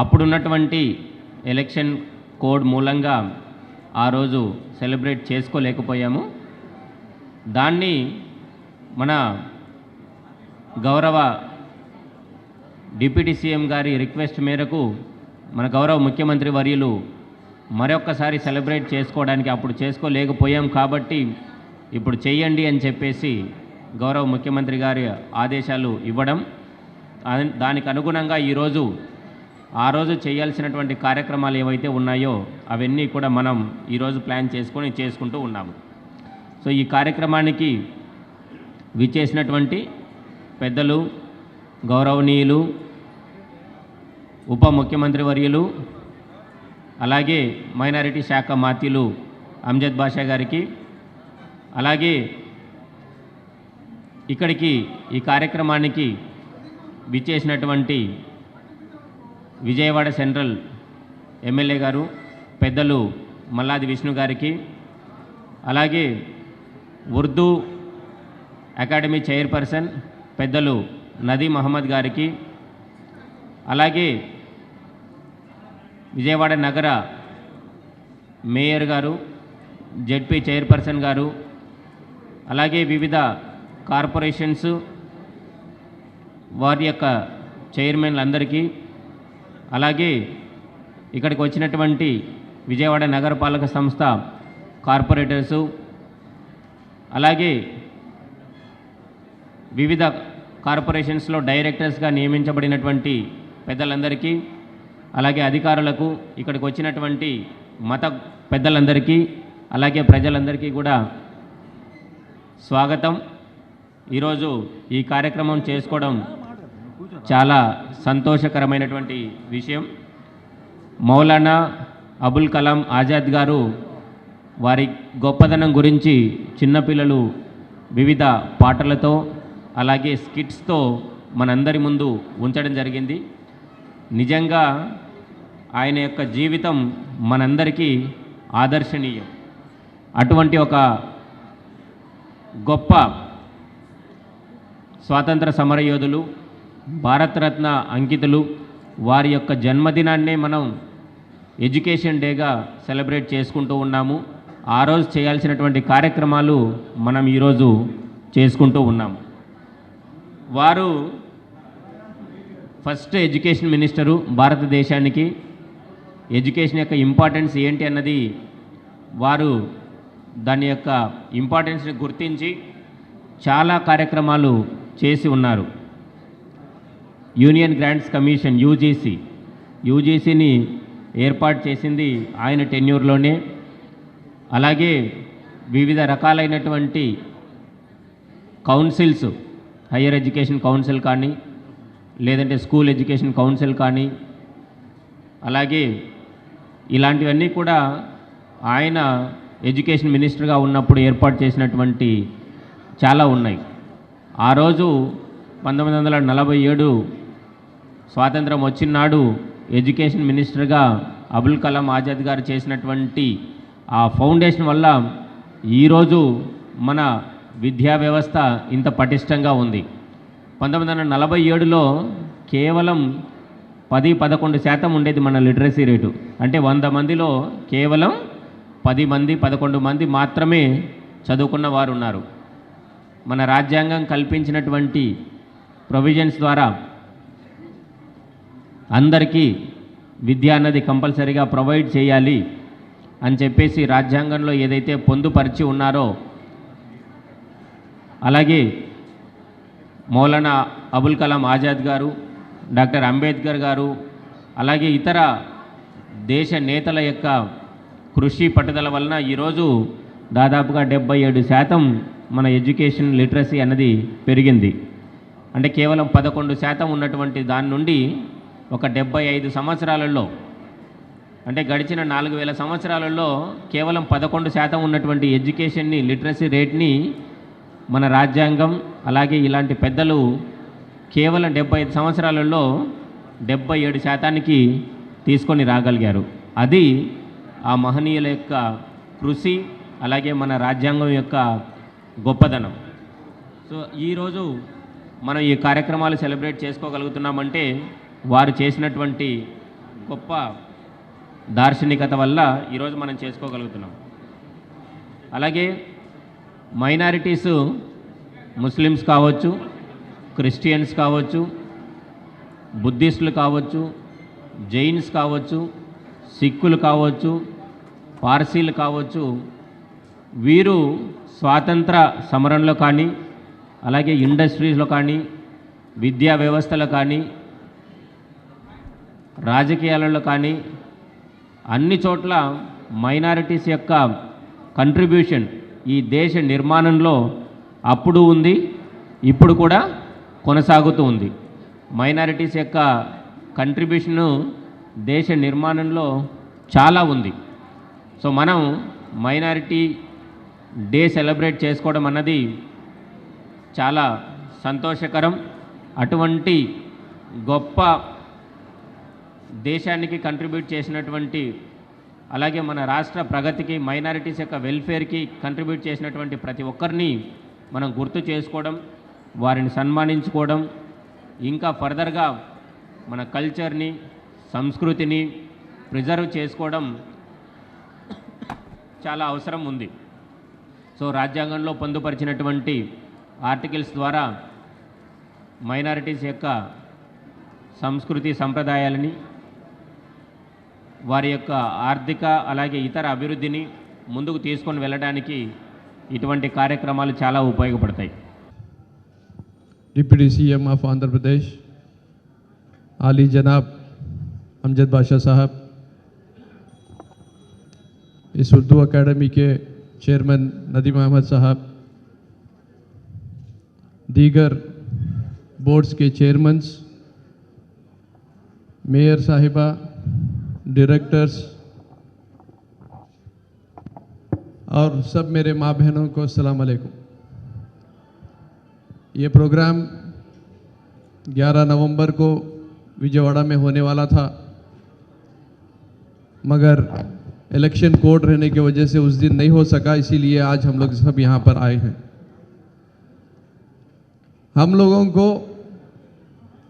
అప్పుడున్నటువంటి election code మూలంగా ఆ రోజు సెలబ్రేట్ చేసుకోలేకపోయాము. దాన్ని మన గౌరవ డిప్యూటీ సీఎం గారి రిక్వెస్ట్ మేరకు మన గౌరవ ముఖ్యమంత్రి వర్యులు మరొక్కసారి సెలబ్రేట్ చేసుకోవడానికి అప్పుడు చేసుకోలేకపోయాం కాబట్టి ఇప్పుడు చేయండి అని చెప్పేసి గౌరవ ముఖ్యమంత్రి గారి ఆదేశాలు ఇవ్వడం, దానికి అనుగుణంగా ఈరోజు ఆ రోజు చేయాల్సినటువంటి కార్యక్రమాలు ఏవైతే ఉన్నాయో అవన్నీ కూడా మనం ఈరోజు ప్లాన్ చేసుకుంటూ ఉన్నాము. సో ఈ కార్యక్రమానికి విచ్చేసినటువంటి పెద్దలు, గౌరవనీయులు, ఉప ముఖ్యమంత్రి వర్యులు, అలాగే మైనారిటీ శాఖ మాత్యులు అమ్జద్ బాషా గారికి, అలాగే ఇక్కడికి ఈ కార్యక్రమానికి విచ్చేసినటువంటి విజయవాడ సెంట్రల్ ఎమ్మెల్యే గారు పెద్దలు మల్లాది విష్ణు గారికి, అలాగే ఉర్దూ అకాడమీ చైర్పర్సన్ పెద్దలు నదీ మహమ్మద్ గారికి, అలాగే విజయవాడ నగర మేయర్ గారు, జెడ్పీ చైర్పర్సన్ గారు, అలాగే వివిధ కార్పొరేషన్స్ వారి యొక్క చైర్మన్లందరికీ, అలాగే ఇక్కడికి వచ్చినటువంటి విజయవాడ నగరపాలక సంస్థ కార్పొరేటర్సు, అలాగే వివిధ కార్పొరేషన్స్లో డైరెక్టర్స్గా నియమించబడినటువంటి పెద్దలందరికీ, అలాగే అధికారులకు, ఇక్కడికి వచ్చినటువంటి మత పెద్దలందరికీ, అలాగే ప్రజలందరికీ కూడా స్వాగతం. ఈరోజు ఈ కార్యక్రమం చేసుకోవడం చాలా సంతోషకరమైనటువంటి విషయం. మౌలానా అబుల్ కలాం ఆజాద్ గారు వారి గొప్పదనం గురించి చిన్నపిల్లలు వివిధ పాటలతో అలాగే స్కిట్స్తో మనందరి ముందు ఉంచడం జరిగింది. నిజంగా ఆయన యొక్క జీవితం మనందరికీ ఆదర్శనీయం. అటువంటి ఒక గొప్ప స్వాతంత్ర సమరయోధులు, భారతరత్న అంకితులు, వారి యొక్క జన్మదినాన్నే మనం ఎడ్యుకేషన్ డేగా సెలబ్రేట్ చేసుకుంటూ ఉన్నాము. ఆ రోజు చేయాల్సినటువంటి కార్యక్రమాలు మనం ఈరోజు చేసుకుంటూ ఉన్నాము. వారు ఫస్ట్ ఎడ్యుకేషన్ మినిస్టరు భారతదేశానికి. ఎడ్యుకేషన్ యొక్క ఇంపార్టెన్స్ ఏంటి అన్నది వారు దాని యొక్క ఇంపార్టెన్స్ని గుర్తించి చాలా కార్యక్రమాలు చేసి ఉన్నారు. యూనియన్ గ్రాంట్స్ కమిషన్ యూజీసీని ఏర్పాటు చేసింది ఆయన టెన్యూర్లోనే. అలాగే వివిధ రకాలైనటువంటి కౌన్సిల్స్, హయ్యర్ ఎడ్యుకేషన్ కౌన్సిల్ కానీ, లేదంటే స్కూల్ ఎడ్యుకేషన్ కౌన్సిల్ కానీ, అలాగే ఇలాంటివన్నీ కూడా ఆయన ఎడ్యుకేషన్ మినిస్టర్గా ఉన్నప్పుడు ఏర్పాటు చేసినటువంటి చాలా ఉన్నాయి. ఆ రోజు 1947 స్వాతంత్రం వచ్చినాడు ఎడ్యుకేషన్ మినిస్టర్గా అబుల్ కలాం ఆజాద్ గారు చేసినటువంటి ఆ ఫౌండేషన్ వల్ల ఈరోజు మన విద్యా వ్యవస్థ ఇంత పటిష్టంగా ఉంది. 1947లో కేవలం 10-11% ఉండేది మన లిటరసీ రేటు. అంటే 100 మందిలో కేవలం 10 మంది 11 మంది మాత్రమే చదువుకున్న వారు ఉన్నారు. మన రాజ్యాంగం కల్పించినటువంటి ప్రొవిజన్స్ ద్వారా అందరికీ విద్య అన్నది కంపల్సరీగా ప్రొవైడ్ చేయాలి అని చెప్పేసి రాజ్యాంగంలో ఏదైతే పొందుపరిచి ఉన్నారో, అలాగే మౌలానా అబుల్ కలాం ఆజాద్ గారు, డాక్టర్ అంబేద్కర్ గారు, అలాగే ఇతర దేశ నేతల యొక్క కృషి పట్టుదల వలన ఈరోజు దాదాపుగా 77% మన ఎడ్యుకేషన్ లిటరసీ అన్నది పెరిగింది. అంటే కేవలం 11% ఉన్నటువంటి దాని నుండి ఒక 75 సంవత్సరాలలో, అంటే గడిచిన 4000 సంవత్సరాలలో కేవలం 11% ఉన్నటువంటి ఎడ్యుకేషన్ని, లిటరసీ రేట్ని మన రాజ్యాంగం అలాగే ఇలాంటి పెద్దలు కేవలం 75 సంవత్సరాలలో 77%కి తీసుకొని రాగలిగారు. అది ఆ మహనీయుల యొక్క కృషి, అలాగే మన రాజ్యాంగం యొక్క గొప్పదనం. సో ఈరోజు మనం ఈ కార్యక్రమాలు సెలబ్రేట్ చేసుకోగలుగుతున్నామంటే వారు చేసినటువంటి గొప్ప దార్శనికత వల్ల ఈరోజు మనం చేసుకోగలుగుతున్నాం. అలాగే మైనారిటీసు ముస్లిమ్స్ కావచ్చు, క్రిస్టియన్స్ కావచ్చు, బుద్ధిస్టులు కావచ్చు, జైన్స్ కావచ్చు, సిక్కులు కావచ్చు, పార్సీలు కావచ్చు, వీరు స్వాతంత్ర సమరంలో కానీ, అలాగే ఇండస్ట్రీస్లో కానీ, విద్యా వ్యవస్థలో కానీ, రాజకీయాలలో కానీ అన్ని చోట్ల మైనారిటీస్ యొక్క కంట్రిబ్యూషన్ ఈ దేశ నిర్మాణంలో అప్పుడు ఉంది, ఇప్పుడు కూడా కొనసాగుతూ ఉంది. మైనారిటీస్ యొక్క కంట్రిబ్యూషను దేశ నిర్మాణంలో చాలా ఉంది. సో మనం మైనారిటీ డే సెలబ్రేట్ చేసుకోవడం అన్నది చాలా సంతోషకరం. అటువంటి గొప్ప దేశానికి కంట్రిబ్యూట్ చేసినటువంటి, అలాగే మన రాష్ట్ర ప్రగతికి, మైనారిటీస్ యొక్క వెల్ఫేర్కి కంట్రిబ్యూట్ చేసినటువంటి ప్రతి ఒక్కరిని మనం గుర్తు చేసుకోవడం, వారిని సన్మానించుకోవడం, ఇంకా ఫర్దర్గా మన కల్చర్ని, సంస్కృతిని ప్రిజర్వ్ చేసుకోవడం చాలా అవసరం ఉంది. సో రాజ్యాంగంలో పొందుపరిచినటువంటి ఆర్టికల్స్ ద్వారా మైనారిటీస్ యొక్క సంస్కృతి సంప్రదాయాలని, వారి యొక్క ఆర్థిక అలాగే ఇతర అభివృద్ధిని ముందుకు తీసుకొని వెళ్ళడానికి ఇటువంటి కార్యక్రమాలు చాలా ఉపయోగపడతాయి. Deputy CM of Andhra Pradesh आली जनाब अमजद बादशाह साहब, इस उर्दू एकेडमी के चेयरमैन नदीम अहमद साहब, दीगर बोर्ड्स के चेयरमैन्स, मेयर साहिबा, डायरेक्टर्स और सब मेरे माँ बहनों को अस्सलाम वालेकुम। ये प्रोग्राम 11 नवंबर को विजयवाड़ा में होने वाला था, मगर इलेक्शन कोड रहने की वजह से उस दिन नहीं हो सका, इसीलिए आज हम लोग सब यहाँ पर आए हैं। हम लोगों को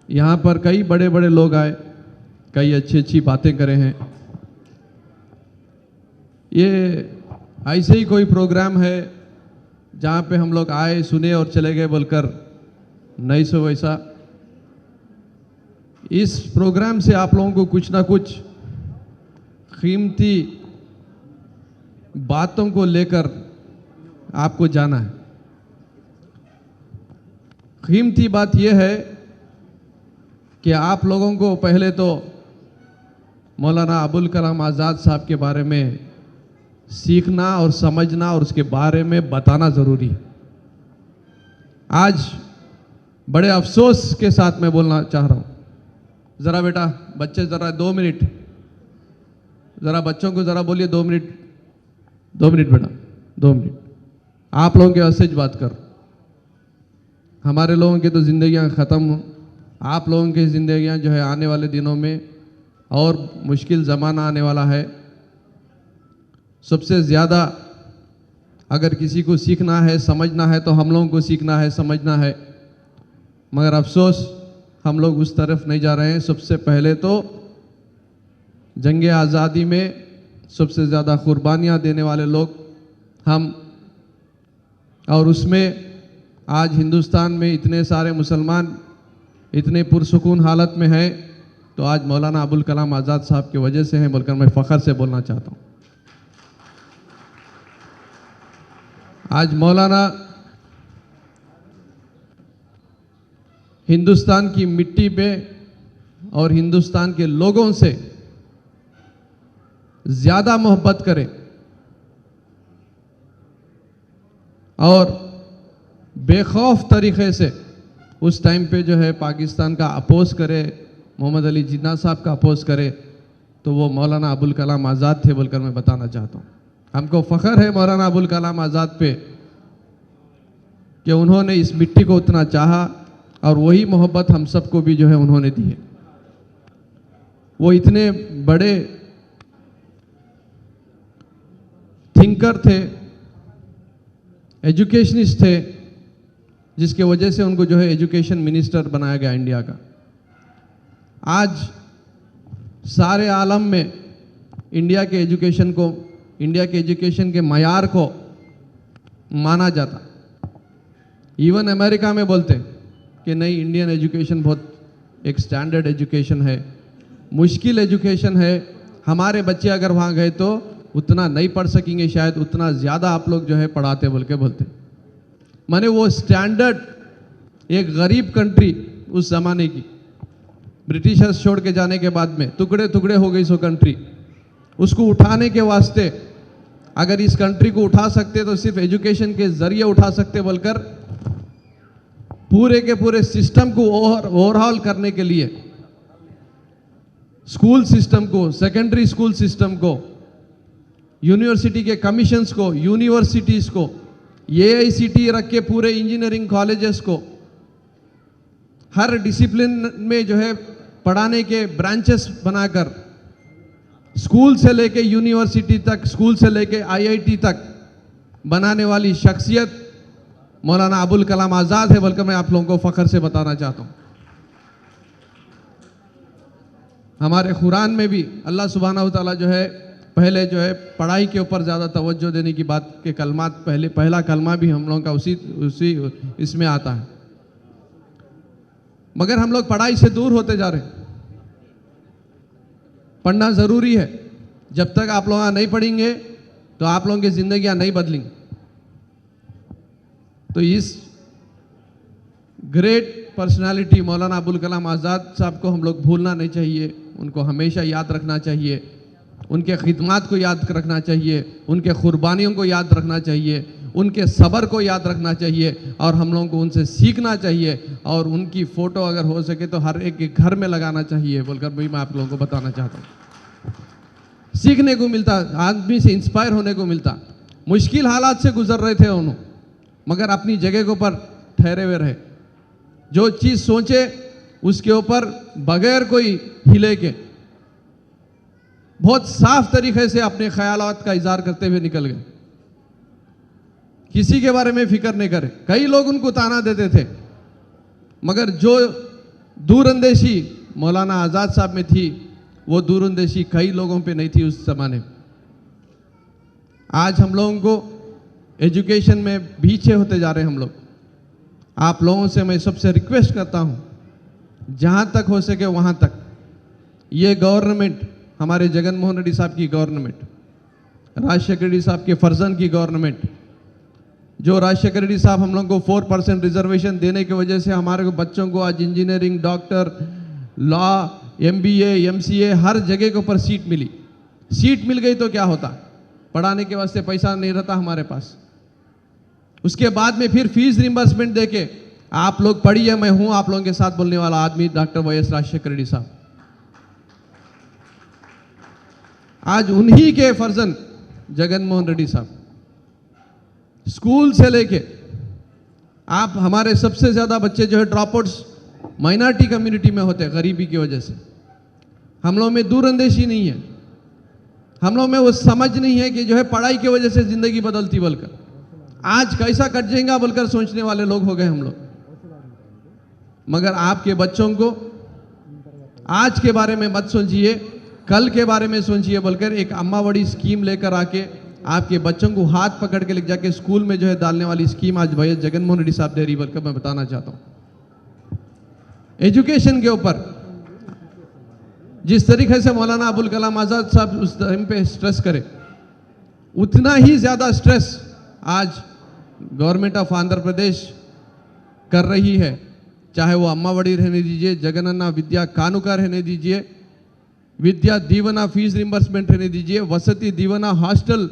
यहाँ पर कई बड़े बड़े लोग आए, कई अच्छी अच्छी बातें करे हैं। ये ऐसे ही कोई प्रोग्राम है जहाँ पे हम लोग आए, सुने और चले गए बोलकर नहीं सो वैसा। इस प्रोग्राम से आप लोगों को कुछ ना कुछ कीमती बातों को लेकर आपको जाना है। कीमती बात यह है कि आप लोगों को पहले तो मौलाना अबुल कलाम आज़ाद साहब के बारे में सीखना और समझना और उसके बारे में बताना ज़रूरी है। आज बड़े अफसोस के साथ मैं बोलना चाह रहा हूँ, ज़रा बेटा बच्चे ज़रा 2 मिनट, ज़रा बच्चों को ज़रा बोलिए 2 मिनट, 2 मिनट बेटा 2 मिनट। आप लोगों के वैसे बात कर, हमारे लोगों की तो ज़िंदगियाँ ख़त्म, आप लोगों की ज़िंदगियाँ जो है आने वाले दिनों में और मुश्किल ज़माना आने वाला है। सबसे ज़्यादा अगर किसी को सीखना है, समझना है तो हम लोगों को सीखना है, समझना है, मगर अफसोस हम लोग उस तरफ नहीं जा रहे हैं। सबसे पहले तो जंग आज़ादी में सबसे ज़्यादा कुर्बानियाँ देने वाले लोग हम, और उसमें आज हिंदुस्तान में इतने सारे मुसलमान इतने पुरसुकून हालत में हैं, तो आज मौलाना अबुल कलाम आज़ाद साहब की वजह से हैं बोलकर मैं फ़ख्र से बोलना चाहता हूँ। आज मौलाना हिंदुस्तान की मिट्टी पे और हिंदुस्तान के लोगों से ज़्यादा मोहब्बत करें और बेखौफ तरीक़े से उस टाइम पे जो है पाकिस्तान का अपोज करे, मोहम्मद अली जिन्ना साहब का अपोज करे, तो वो मौलाना अबुल कलाम आज़ाद थे बोलकर मैं बताना चाहता हूँ। हमको फ़ख्र है मौलाना अबुल कलाम आज़ाद पे कि उन्होंने इस मिट्टी को उतना चाहा और वही मोहब्बत हम सबको भी जो है उन्होंने दी है। वो इतने बड़े थिंकर थे, एजुकेशनिस्ट थे, जिसके वजह से उनको जो है एजुकेशन मिनिस्टर बनाया गया इंडिया का। आज सारे आलम में इंडिया के एजुकेशन के मयार को माना जाता। इवन अमेरिका में बोलते कि नहीं, इंडियन एजुकेशन बहुत एक स्टैंडर्ड एजुकेशन है, मुश्किल एजुकेशन है, हमारे बच्चे अगर वहाँ गए तो उतना नहीं पढ़ सकेंगे, शायद उतना ज़्यादा आप लोग जो है पढ़ाते बोल के बोलते। माने वो स्टैंडर्ड एक गरीब कंट्री उस ज़माने की, ब्रिटिशर्स छोड़ के जाने के बाद में टुकड़े टुकड़े हो गई सो कंट्री, उसको उठाने के वास्ते अगर इस कंट्री को उठा सकते तो सिर्फ एजुकेशन के ज़रिए उठा सकते बोलकर पूरे के पूरे सिस्टम को ओवरहॉल करने के लिए स्कूल सिस्टम को, सेकेंडरी स्कूल सिस्टम को, यूनिवर्सिटी के कमीशंस को, यूनिवर्सिटीज़ को, AICTE रख के पूरे इंजीनियरिंग कॉलेजेस को, हर डिसिप्लिन में जो है पढ़ाने के ब्रांचेस बनाकर स्कूल से लेके यूनिवर्सिटी तक, स्कूल से लेके IIT तक बनाने वाली शख्सियत मौलाना अबुल कलाम आज़ाद है, बल्कि मैं आप लोगों को फ़ख्र से बताना चाहता हूँ। हमारे कुरान में भी अल्लाह सुब्हानहू व तआला जो है पहले जो है पढ़ाई के ऊपर ज़्यादा तवज्जो देने की बात के कलमात, पहला कलमा भी हम लोगों का उसी इसमें आता है। मगर हम लोग पढ़ाई से दूर होते जा रहे हैं। पढ़ना ज़रूरी है, जब तक आप लोग नहीं पढ़ेंगे तो आप लोगों की ज़िंदगियाँ नहीं बदलेंगी। तो इस ग्रेट पर्सनालिटी मौलाना अबुल कलाम आज़ाद साहब को हम लोग भूलना नहीं चाहिए, उनको हमेशा याद रखना चाहिए, उनके खिदमात को याद रखना चाहिए, उनके कुर्बानियों को याद रखना चाहिए, उनके सब्र को याद रखना चाहिए और हम लोगों को उनसे सीखना चाहिए और उनकी फ़ोटो अगर हो सके तो हर एक के घर में लगाना चाहिए बोलकर भी मैं आप लोगों को बताना चाहता हूँ। सीखने को मिलता, आदमी से इंस्पायर होने को मिलता। मुश्किल हालात से गुजर रहे थे उन्होंने, मगर अपनी जगह के ऊपर ठहरे हुए रहे। जो चीज़ सोचे उसके ऊपर बगैर कोई हिले के बहुत साफ तरीके से अपने ख्यालात का इजहार करते हुए निकल गए। किसी के बारे में फिक्र नहीं करे। कई लोग उनको ताना देते थे, मगर जो दूरअंदेशी मौलाना आज़ाद साहब में थी वो दूरअंदेशी कई लोगों पे नहीं थी उस जमाने में। आज हम लोगों को एजुकेशन में पीछे होते जा रहे हैं हम लोग। आप लोगों से मैं सबसे रिक्वेस्ट करता हूं, जहां तक हो सके वहां तक ये गवर्नमेंट, हमारे जगन मोहन रेड्डी साहब की गवर्नमेंट, राजशेखर रेड्डी साहब के फर्जन की गवर्नमेंट, जो राजशेखर रेड्डी साहब हम लोग को 4% रिजर्वेशन देने की वजह से हमारे बच्चों को आज engineering, doctor, law, MBA, MCA हर जगह के ऊपर सीट मिली। सीट मिल गई तो क्या होता, पढ़ाने के वास्ते पैसा नहीं रहता हमारे पास। उसके बाद में फिर फीस रिम्बर्समेंट देके आप लोग पढ़िए, मैं हूं आप लोगों के साथ बोलने वाला आदमी डॉक्टर YS राजशेखर रेड्डी साहब। आज उन्हीं के फर्जन जगन मोहन रेड्डी साहब, स्कूल से लेके आप हमारे सबसे ज़्यादा बच्चे जो है ड्रॉप आउट्स माइनॉरिटी कम्युनिटी में होते हैं गरीबी की वजह से। हम लोग में दूरअंदेशी नहीं है, हम लोग में वो समझ नहीं है कि जो है पढ़ाई की वजह से ज़िंदगी बदलती, बोलकर आज कैसा कट जाएगा बोलकर सोचने वाले लोग हो गए हम लोग। मगर आपके बच्चों को आज के बारे में मत सोचिए, कल के बारे में सोचिए बोलकर एक अम्मा बड़ी स्कीम लेकर आके आपके बच्चों को हाथ पकड़ के ले जाके स्कूल में जो है डालने वाली स्कीम आज भैया जगन मोहन रेड्डी साहब दे रही, बोलकर मैं बताना चाहता हूँ। एजुकेशन के ऊपर जिस तरीके से मौलाना अबुल कलाम आज़ाद साहब उस टाइम पे स्ट्रेस करे, उतना ही ज़्यादा स्ट्रेस आज गवर्नमेंट ऑफ आंध्र प्रदेश कर रही है। चाहे वो अम्मा बड़ी रहने दीजिए, जगनन्ना विद्या कानुका रहने दीजिए, विद्या दीवना फीस रिम्बर्समेंट रहने दीजिए, वसति दीवना हॉस्टल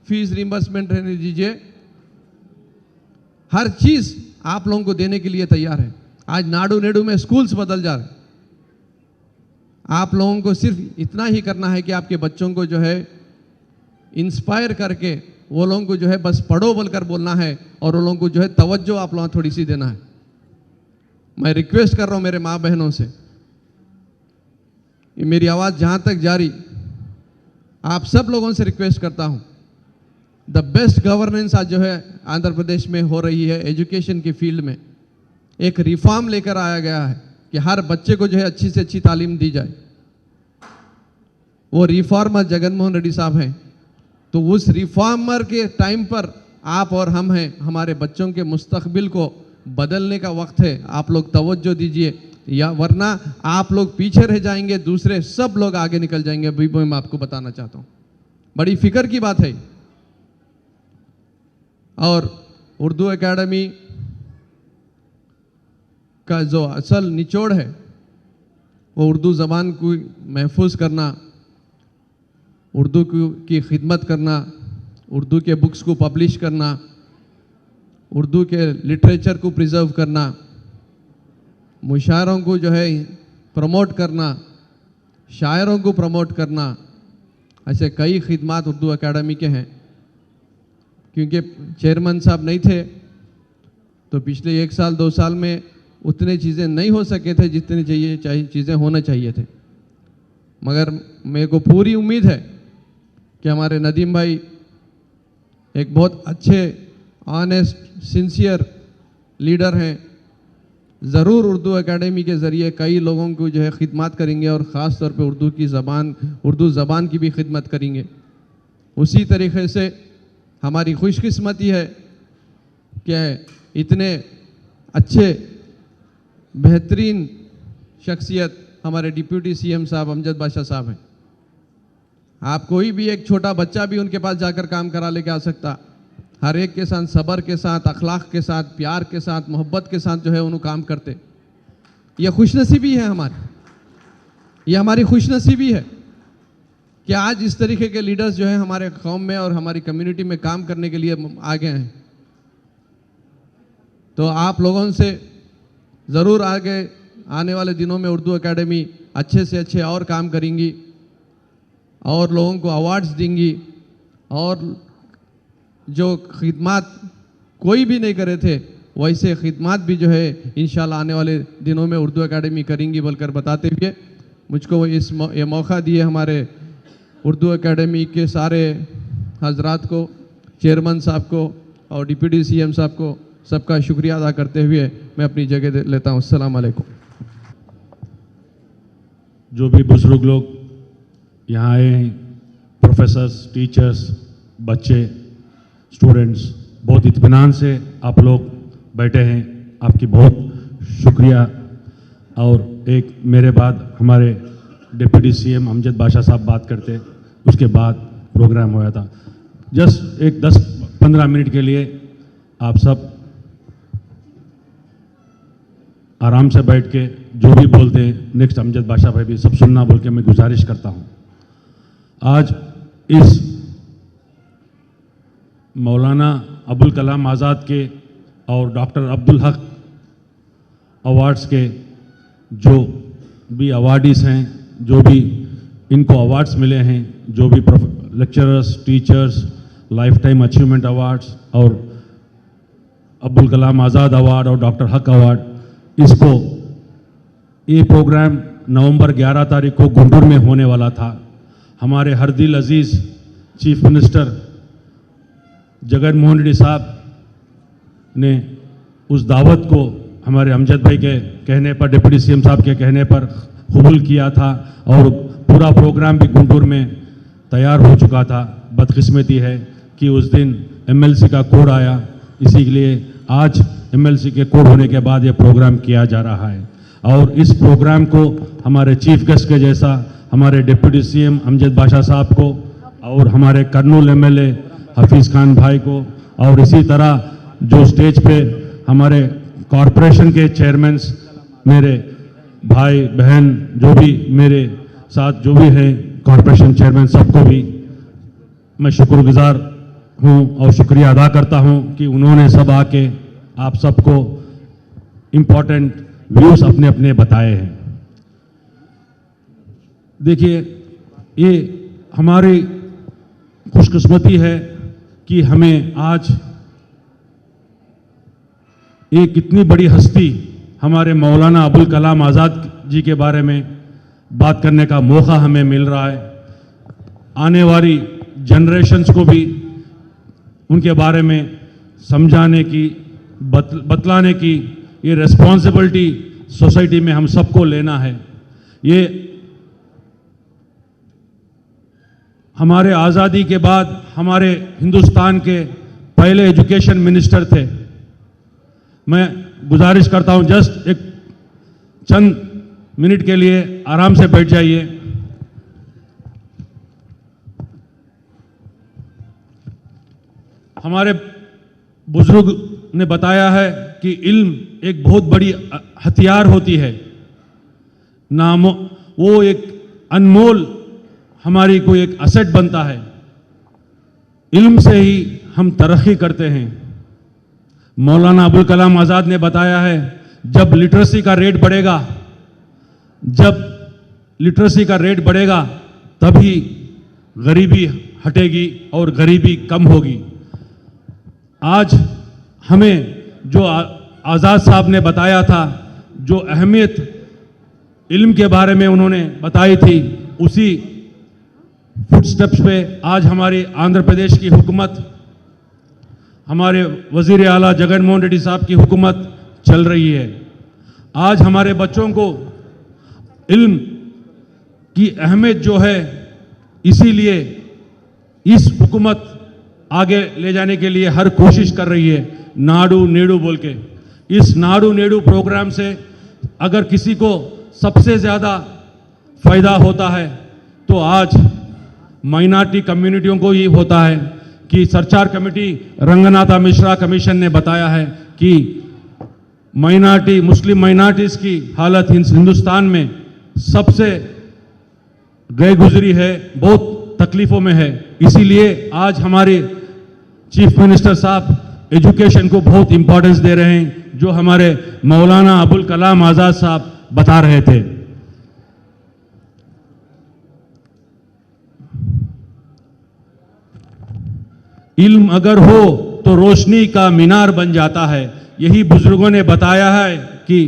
फीस रिम्बर्समेंट रहने दीजिए, हर चीज़ आप लोगों को देने के लिए तैयार है। आज नाडू नेडू में स्कूल्स बदल जा रहे। आप लोगों को सिर्फ इतना ही करना है कि आपके बच्चों को जो है इंस्पायर करके वो लोगों को जो है बस पढ़ो बोलकर बोलना है और वो लोगों को जो है तवज्जो आप लोगों थोड़ी सी देना है। मैं रिक्वेस्ट कर रहा हूँ मेरे माँ बहनों से, ये मेरी आवाज़ जहाँ तक जारी, आप सब लोगों से रिक्वेस्ट करता हूँ, द बेस्ट गवर्नेंस आज जो है आंध्र प्रदेश में हो रही है। एजुकेशन की फील्ड में एक रिफॉर्म लेकर आया गया है कि हर बच्चे को जो है अच्छी से अच्छी तालीम दी जाए। वो रिफॉर्मर जगन मोहन रेड्डी साहब हैं, तो उस रिफॉर्मर के टाइम पर आप और हम हैं। हमारे बच्चों के मुस्तकबिल को बदलने का वक्त है, आप लोग तवज्जो दीजिए, या वरना आप लोग पीछे रह जाएंगे, दूसरे सब लोग आगे निकल जाएंगे। अभी मैं आपको बताना चाहता हूँ, बड़ी फिक्र की बात है। और उर्दू एकेडमी का जो असल निचोड़ है वो उर्दू ज़बान को महफूज करना, उर्दू की खिदमत करना, उर्दू के बुक्स को पब्लिश करना, उर्दू के लिटरेचर को प्रिजर्व करना, मुशायरों को जो है प्रमोट करना, शायरों को प्रमोट करना, ऐसे कई खिदमात उर्दू एकेडमी के हैं। क्योंकि चेयरमैन साहब नहीं थे तो पिछले 1 साल 2 साल में उतने चीज़ें नहीं हो सके थे जितनी चीज़ें होना चाहिए थे। मगर मेरे को पूरी उम्मीद है कि हमारे नदीम भाई एक बहुत अच्छे, ऑनेस्ट, सिंसियर लीडर हैं। ज़रूर उर्दू एकेडमी के ज़रिए कई लोगों को जो है खिदमत करेंगे और ख़ास तौर पे उर्दू ज़बान की भी खिदमत करेंगे। उसी तरीके से हमारी खुशकिस्मती है कि इतने अच्छे बेहतरीन शख्सियत हमारे डिप्यूटी सीएम साहब अमजद बादशाह साहब हैं। आप कोई भी एक छोटा बच्चा भी उनके पास जाकर काम करा लेके आ सकता। हर एक के साथ सब्र के साथ, अखलाक के साथ, प्यार के साथ, मोहब्बत के साथ जो है उन्होंने काम करते। ये खुशनसीबी है हमारी, ये हमारी खुशनसीबी है कि आज इस तरीके के लीडर्स जो है हमारे कौम में और हमारी कम्युनिटी में काम करने के लिए आगे हैं। तो आप लोगों से ज़रूर आगे आने वाले दिनों में उर्दू एकेडमी अच्छे से अच्छे और काम करेंगी और लोगों को अवार्ड्स देंगी, और जो खिदमत कोई भी नहीं करे थे वैसे खिदमत भी जो है इंशाल्लाह आने वाले दिनों में उर्दू एकेडमी करेंगी बोलकर बताते हुए मुझको ये मौका दिए हमारे उर्दू एकेडमी के सारे हजरात को, चेयरमैन साहब को और डिप्यूटी सीएम साहब को सबका शुक्रिया अदा करते हुए मैं अपनी जगह लेता हूँ। अस्सलाम वालेकुम। जो भी बुजुर्ग लोग यहाँ आए हैं, प्रोफेसर्स, टीचर्स, बच्चे, स्टूडेंट्स, बहुत इत्मीनान से आप लोग बैठे हैं, आपकी बहुत शुक्रिया। और एक मेरे बाद हमारे डिप्टी सीएम अमजद बादशाह साहब बात करते, उसके बाद प्रोग्राम होया था। जस्ट एक 10-15 मिनट के लिए आप सब आराम से बैठ के जो भी बोलते हैं, नेक्स्ट अमजद बादशाह भाई भी सब सुनना बोल के मैं गुजारिश करता हूँ। आज इस मौलाना अबुल कलाम आज़ाद के और डॉक्टर अब्दुल हक अवार्ड्स के जो भी अवार्डीज हैं, जो भी इनको अवार्ड्स मिले हैं, जो भी lecturers, teachers, life time achievement awards और अब्दुल कलाम आज़ाद अवार्ड और डॉक्टर हक अवार्ड, इसको ये प्रोग्राम नवंबर 11 तारीख को गुंटूर में होने वाला था। हमारे हरदिल अजीज़ चीफ मिनिस्टर जगन मोहन रेड्डी साहब ने उस दावत को हमारे अमजद भाई के कहने पर, डिप्टी सीएम साहब के कहने पर कबूल किया था और पूरा प्रोग्राम भी गुंटूर में तैयार हो चुका था। बदकिस्मती है कि उस दिन एमएलसी का कोड आया, इसी के लिए आज एमएलसी के कोड होने के बाद ये प्रोग्राम किया जा रहा है। और इस प्रोग्राम को हमारे चीफ गेस्ट के जैसा हमारे डिप्टी सीएम अमजद बादशाह साहब को और हमारे कर्नूल एमएलए हफीज़ खान भाई को, और इसी तरह जो स्टेज पे हमारे कॉरपोरेशन के चेयरमैन्स, मेरे भाई बहन जो भी मेरे साथ जो भी हैं कॉरपोरेशन चेयरमैन, सबको भी मैं शुक्रगुजार हूँ और शुक्रिया अदा करता हूँ कि उन्होंने सब आके आप सबको इम्पोर्टेंट व्यूज़ अपने अपने बताए हैं। देखिए, ये हमारी खुशकिस्मती है कि हमें आज एक इतनी बड़ी हस्ती हमारे मौलाना अबुल कलाम आज़ाद जी के बारे में बात करने का मौका हमें मिल रहा है। आने वाली जनरेशन्स को भी उनके बारे में समझाने की, बतलाने की ये रिस्पॉन्सिबिलिटी सोसाइटी में हम सबको लेना है। ये हमारे आज़ादी के बाद हमारे हिंदुस्तान के पहले एजुकेशन मिनिस्टर थे। मैं गुजारिश करता हूं जस्ट एक चंद मिनट के लिए आराम से बैठ जाइए। हमारे बुजुर्ग ने बताया है कि इल्म एक बहुत बड़ी हथियार होती है, नाम वो एक अनमोल हमारी कोई एक असेट बनता है। इल्म से ही हम तरक्की करते हैं। मौलाना अबुल कलाम आज़ाद ने बताया है, जब लिटरेसी का रेट बढ़ेगा तभी गरीबी हटेगी और गरीबी कम होगी। आज हमें जो आज़ाद साहब ने बताया था, जो अहमियत इल्म के बारे में उन्होंने बताई थी, उसी फुटस्टेप्स पे आज हमारी आंध्र प्रदेश की हुकूमत, हमारे वज़ीर आला जगन मोहन रेड्डी साहब की हुकूमत चल रही है। आज हमारे बच्चों को इल्म की अहमियत जो है, इसीलिए इस हुकूमत आगे ले जाने के लिए हर कोशिश कर रही है, नाडू नेडू बोल के। इस नाडू नेडू प्रोग्राम से अगर किसी को सबसे ज़्यादा फ़ायदा होता है तो आज माइनॉरिटी कम्युनिटियों को ही होता है। कि सरचार कमेटी रंगनाथा मिश्रा कमीशन ने बताया है कि मुस्लिम माइनॉरिटीज़ की हालत हिंदुस्तान में सबसे गए गुजरी है, बहुत तकलीफ़ों में है। इसीलिए आज हमारे चीफ मिनिस्टर साहब एजुकेशन को बहुत इंपॉर्टेंस दे रहे हैं, जो हमारे मौलाना अबुल कलाम आज़ाद साहब बता रहे थे। इल्म अगर हो तो रोशनी का मीनार बन जाता है। यही बुजुर्गों ने बताया है कि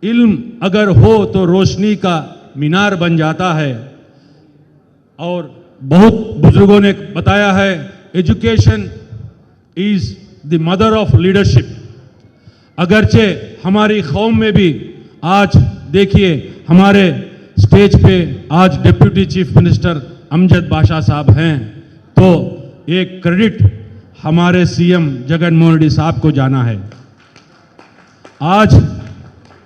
इल्म अगर हो तो रोशनी का मीनार बन जाता है। और बहुत बुजुर्गों ने बताया है, education is the mother of leadership. अगरचे हमारी कौम में भी आज देखिए, हमारे स्टेज पे आज डिप्टी चीफ मिनिस्टर अमजद बादशाह साहब हैं, तो एक क्रेडिट हमारे सीएम जगन मोहन रेड्डी साहब को जाना है। आज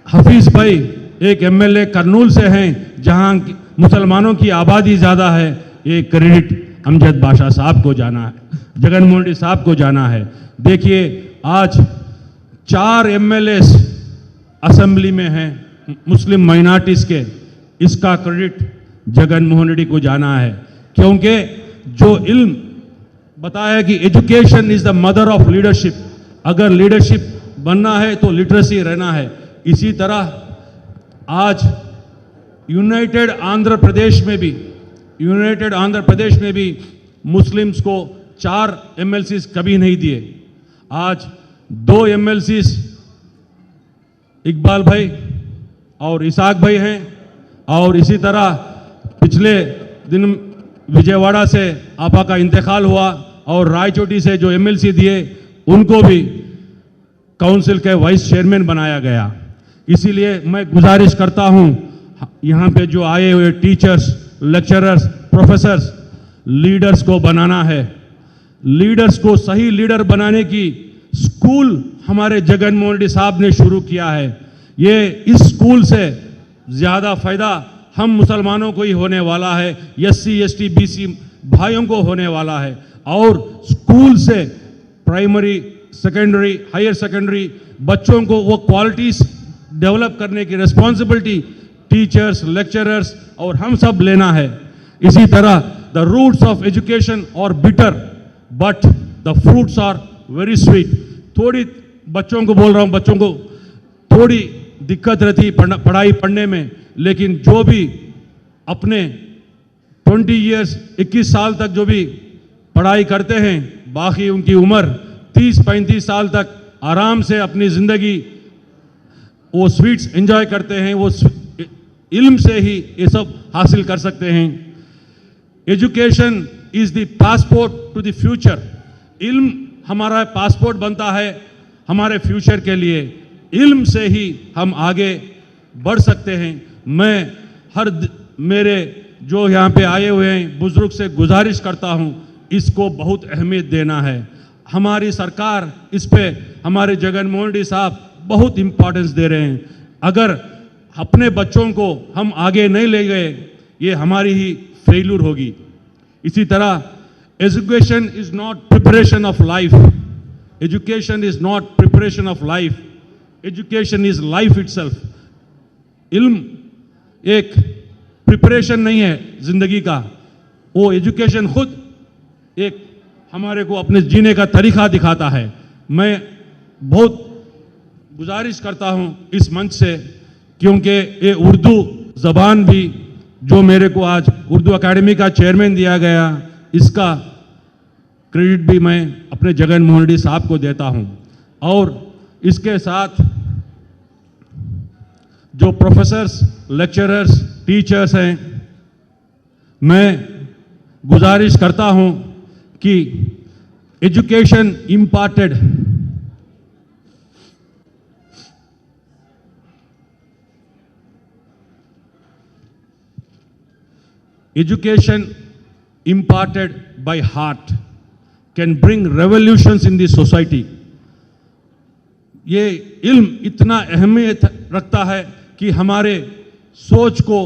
हफीज भाई एक एमएलए करनूल से हैं, जहां मुसलमानों की आबादी ज़्यादा है, एक क्रेडिट अमजद बादशाह साहब को जाना है, जगन मोहन रेड्डी साहब को जाना है। देखिए आज 4 एमएलएस असेंबली में हैं मुस्लिम माइनॉरिटीज़ के, इसका क्रेडिट जगन मोहन रेड्डी को जाना है। क्योंकि जो इल्म बताया कि education is the mother of leadership, अगर लीडरशिप बनना है तो लिटरेसी रहना है। इसी तरह आज यूनाइटेड आंध्र प्रदेश में भी मुस्लिम्स को 4 एमएलसीज कभी नहीं दिए। आज 2 एमएलसीज इकबाल भाई और इसाक भाई हैं। और इसी तरह पिछले दिन विजयवाड़ा से आपा का इंतकाल हुआ और रायचोटी से जो एमएलसी दिए उनको भी काउंसिल के वाइस चेयरमैन बनाया गया। इसीलिए मैं गुजारिश करता हूं, यहाँ पे जो आए हुए टीचर्स, लेक्चरर्स, प्रोफेसर्स, लीडर्स को बनाना है। लीडर्स को सही लीडर बनाने की स्कूल हमारे जगन मोहन रेड्डी साहब ने शुरू किया है। ये इस स्कूल से ज़्यादा फायदा हम मुसलमानों को ही होने वाला है, एससी एसटी बीसी भाइयों को होने वाला है। और स्कूल से प्राइमरी, सेकेंडरी, हायर सेकेंडरी बच्चों को वो क्वालिटीज़ डेवलप करने की रिस्पॉन्सिबिलिटी टीचर्स, लेक्चरर्स और हम सब लेना है। इसी तरह the roots of education are bitter but the fruits are very sweet. थोड़ी बच्चों को बोल रहा हूँ, बच्चों को थोड़ी दिक्कत रहती पढ़ाई पढ़ने में, लेकिन जो भी अपने 20 ईयर्स 21 साल तक जो भी पढ़ाई करते हैं, बाकी उनकी उम्र 30-35 साल तक आराम से अपनी ज़िंदगी वो स्वीट्स एंजॉय करते हैं। वो इल्म से ही ये सब हासिल कर सकते हैं। Education is the passport to the future. इल्म हमारा पासपोर्ट बनता है हमारे फ्यूचर के लिए। इल्म से ही हम आगे बढ़ सकते हैं। मैं मेरे जो यहाँ पे आए हुए हैं बुजुर्ग से गुजारिश करता हूँ, इसको बहुत अहमियत देना है। हमारी सरकार इस पे, हमारे जगन मोहन रेड्डी साहब बहुत इंपॉर्टेंस दे रहे हैं। अगर अपने बच्चों को हम आगे नहीं ले गए, ये हमारी ही फेल्यूर होगी। इसी तरह education is not preparation of life, education is not preparation of life, education is life itself. इल्म एक प्रिपरेशन नहीं है जिंदगी का, वो एजुकेशन खुद एक हमारे को अपने जीने का तरीका दिखाता है। मैं बहुत गुजारिश करता हूं इस मंच से, क्योंकि ये उर्दू ज़बान भी जो मेरे को आज उर्दू एकेडमी का चेयरमैन दिया गया, इसका क्रेडिट भी मैं अपने जगन मोहन रेड्डी साहब को देता हूं। और इसके साथ जो प्रोफेसर्स, लेक्चरर्स, टीचर्स हैं, मैं गुजारिश करता हूं कि education imparted education imparted by heart can bring revolutions in the society। ये इल्म इतना अहमियत रखता है कि हमारे सोच को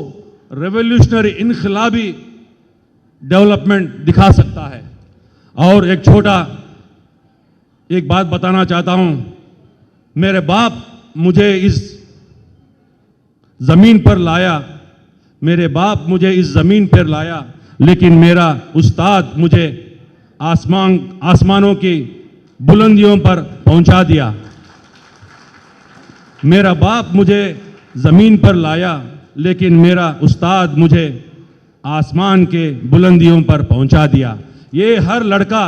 रेवोल्यूशनरी, इनकलाबी डेवलपमेंट दिखा सकता है। और एक बात बताना चाहता हूं, मेरे बाप मुझे इस जमीन पर लाया, मेरे बाप मुझे इस जमीन पर लाया, लेकिन मेरा उस्ताद मुझे आसमानों की बुलंदियों पर पहुंचा दिया। मेरा बाप मुझे जमीन पर लाया, लेकिन मेरा उस्ताद मुझे आसमान के बुलंदियों पर पहुंचा दिया। ये हर लड़का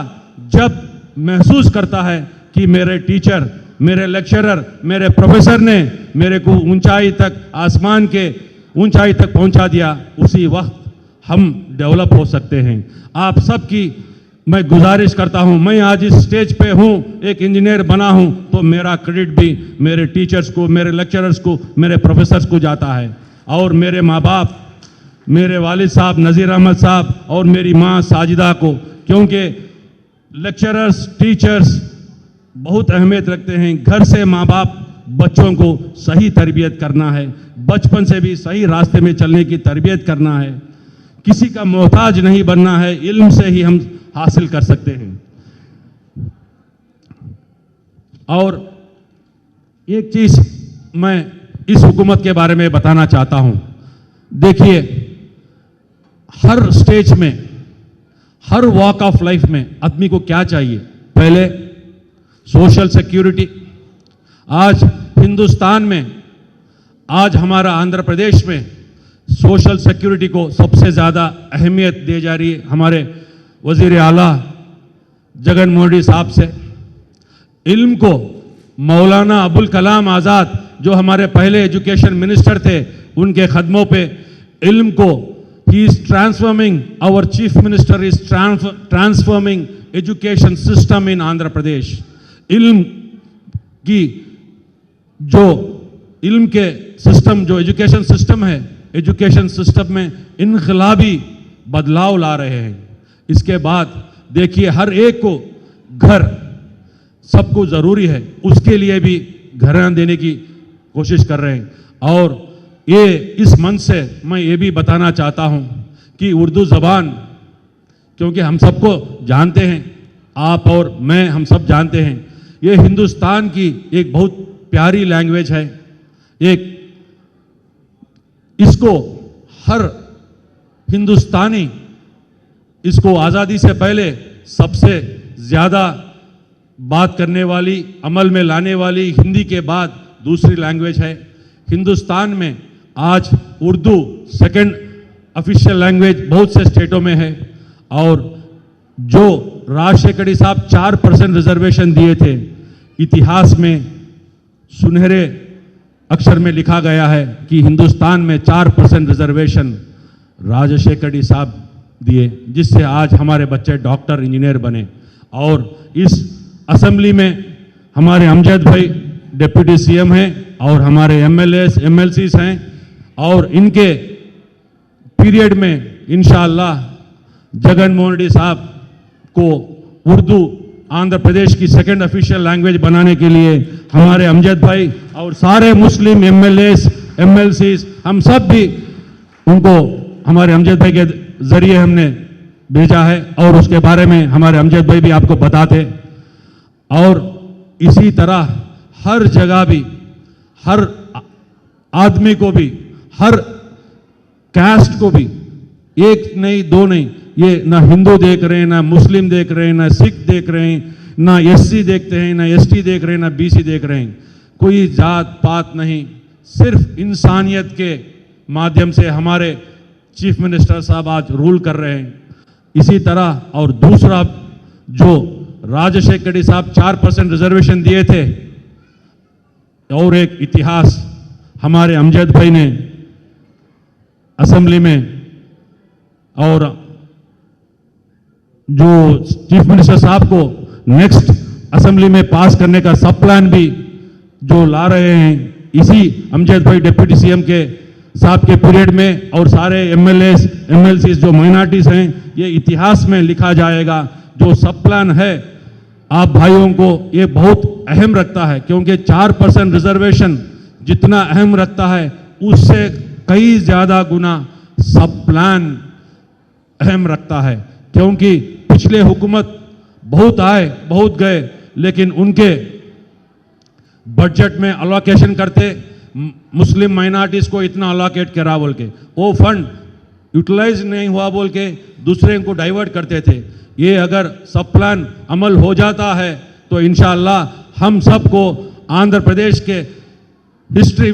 जब महसूस करता है कि मेरे टीचर, मेरे लेक्चरर, मेरे प्रोफेसर ने मेरे को ऊंचाई तक, आसमान के ऊंचाई तक पहुंचा दिया, उसी वक्त हम डेवलप हो सकते हैं। आप सबकी मैं गुजारिश करता हूं, मैं आज इस स्टेज पे हूं, एक इंजीनियर बना हूं, तो मेरा क्रेडिट भी मेरे टीचर्स को, मेरे लेक्चरर्स को, मेरे प्रोफेसर्स को जाता है। और मेरे माँ बाप, मेरे वालिद साहब नज़ीर अहमद साहब और मेरी माँ साजिदा को, क्योंकि लेक्चरर्स, टीचर्स बहुत अहमियत रखते हैं। घर से माँ बाप बच्चों को सही तरबियत करना है, बचपन से भी सही रास्ते में चलने की तरबियत करना है, किसी का मोहताज नहीं बनना है, इल्म से ही हम हासिल कर सकते हैं। और एक चीज मैं इस हुकूमत के बारे में बताना चाहता हूं। देखिए, हर स्टेज में, हर वॉक ऑफ लाइफ में आदमी को क्या चाहिए? पहले सोशल सिक्योरिटी। आज हिंदुस्तान में, आज हमारा आंध्र प्रदेश में सोशल सिक्योरिटी को सबसे ज़्यादा अहमियत दी जा रही है हमारे वज़ीर आला जगन मोहन रेड्डी साहब से। इल्म को मौलाना अबुल कलाम आज़ाद जो हमारे पहले एजुकेशन मिनिस्टर थे, उनके खदमों पे इल्म को, he is transforming, our chief minister is transforming education system in Andhra Pradesh. इल्म की जो इल्म के सिस्टम, जो एजुकेशन सिस्टम है, एजुकेशन सिस्टम में इनकलाबी बदलाव ला रहे हैं। इसके बाद देखिए, हर एक को घर सबको ज़रूरी है, उसके लिए भी घर देने की कोशिश कर रहे हैं। और ये इस मंच से मैं ये भी बताना चाहता हूँ कि उर्दू ज़बान, क्योंकि हम सबको जानते हैं, आप और मैं, हम सब जानते हैं, ये हिंदुस्तान की एक बहुत प्यारी लैंग्वेज है। एक इसको हर हिंदुस्तानी, इसको आज़ादी से पहले सबसे ज़्यादा बात करने वाली, अमल में लाने वाली हिंदी के बाद दूसरी लैंग्वेज है। हिंदुस्तान में आज उर्दू सेकंड ऑफिशियल लैंग्वेज बहुत से स्टेटों में है। और जो राजशेखर साहब 4% रिजर्वेशन दिए थे, इतिहास में सुनहरे अक्षर में लिखा गया है कि हिंदुस्तान में 4% रिजर्वेशन राजशेखर साहब दिए, जिससे आज हमारे बच्चे डॉक्टर, इंजीनियर बने। और इस असेंबली में हमारे अमजद भाई डिप्टी सीएम हैं और हमारे एमएलएस, एमएलसीज हैं, और इनके पीरियड में इंशाअल्लाह जगन मोहन रेड्डी साहब को उर्दू आंध्र प्रदेश की सेकंड ऑफिशियल लैंग्वेज बनाने के लिए हमारे अमजद भाई और सारे मुस्लिम एमएलएस एमएलसीज हम सब भी उनको हमारे अमजद भाई के जरिए हमने भेजा है और उसके बारे में हमारे अमजद भाई भी आपको बताते। और इसी तरह हर जगह भी हर आदमी को भी हर कास्ट को भी, एक नहीं दो नहीं, ये ना हिंदू देख रहे हैं, ना मुस्लिम देख रहे हैं, ना सिख देख रहे हैं, ना एससी देखते हैं, ना एसटी देख रहे हैं, ना बीसी देख रहे हैं, कोई जात पात नहीं, सिर्फ इंसानियत के माध्यम से हमारे चीफ मिनिस्टर साहब आज रूल कर रहे हैं। इसी तरह और दूसरा जो राजशेखर रेड्डी साहब 4% रिजर्वेशन दिए थे, और एक इतिहास हमारे अमजद भाई ने असेंबली में और जो चीफ मिनिस्टर साहब को नेक्स्ट असेंबली में पास करने का सब प्लान भी जो ला रहे हैं, इसी अमजद भाई डिप्टी सीएम के साहब के पीरियड में, और सारे एमएलएस एमएलसी जो माइनॉरिटीज हैं, ये इतिहास में लिखा जाएगा। जो सब प्लान है आप भाइयों को ये बहुत अहम रखता है, क्योंकि 4% रिजर्वेशन जितना अहम रखता है उससे कई ज्यादा गुना सब प्लान अहम रखता है। क्योंकि पिछले हुकूमत बहुत आए बहुत गए, लेकिन उनके बजट में अलोकेशन करते मुस्लिम माइनॉरिटीज को इतना अलोकेट करा बोल के, वो फंड यूटिलाइज नहीं हुआ बोल के दूसरे को डाइवर्ट करते थे। ये अगर सब प्लान अमल हो जाता है तो इंशाअल्लाह हम सबको आंध्र प्रदेश के हिस्ट्री,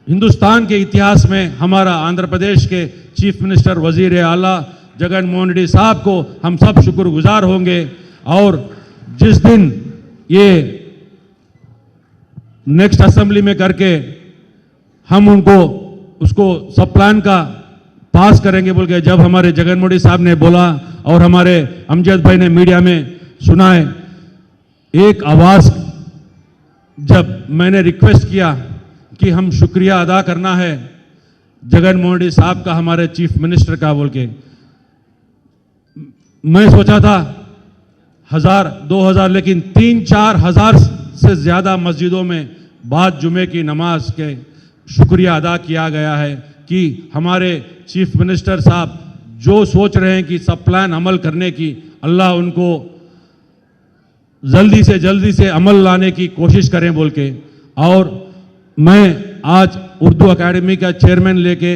हिंदुस्तान के इतिहास में हमारा आंध्र प्रदेश के चीफ मिनिस्टर वजीर आला जगन मोहन रेड्डी साहब को हम सब शुक्रगुजार होंगे। और जिस दिन ये नेक्स्ट असेंबली में करके हम उनको उसको सब प्लान का पास करेंगे बोल के, जब हमारे जगन मोहन रेड्डी साहब ने बोला और हमारे अमजद भाई ने मीडिया में सुनाए, एक आवाज जब मैंने रिक्वेस्ट किया कि हम शुक्रिया अदा करना है जगन मोहन रेड्डी साहब का, हमारे चीफ मिनिस्टर का बोल के, मैं सोचा था 1000 2000, लेकिन 3-4 हजार से ज्यादा मस्जिदों में बाद जुमे की नमाज के शुक्रिया अदा किया गया है कि हमारे चीफ मिनिस्टर साहब जो सोच रहे हैं कि सब प्लान अमल करने की, अल्लाह उनको जल्दी से अमल लाने की कोशिश करें बोल के। और मैं आज उर्दू एकेडमी का चेयरमैन लेके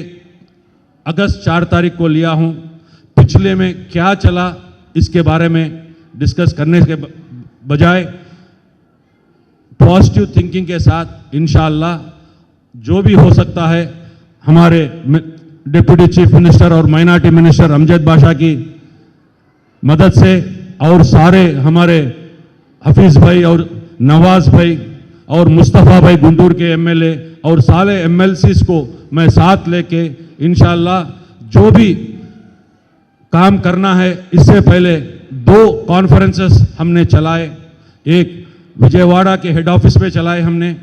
अगस्त 4 तारीख को लिया हूं। पिछले में क्या चला इसके बारे में डिस्कस करने के बजाय पॉजिटिव थिंकिंग के साथ इंशाअल्लाह जो भी हो सकता है, हमारे डिप्टी चीफ मिनिस्टर और माइनॉरिटी मिनिस्टर अमजद बादशाह की मदद से, और सारे हमारे हफीज भाई और नवाज भाई और मुस्तफ़ा भाई गुंटूर के एमएलए और सारे एमएलसीज को मैं साथ लेके इंशाअल्लाह जो भी काम करना है, इससे पहले 2 कॉन्फ्रेंसेस हमने चलाए। एक विजयवाड़ा के हेड ऑफिस पे चलाए हमने,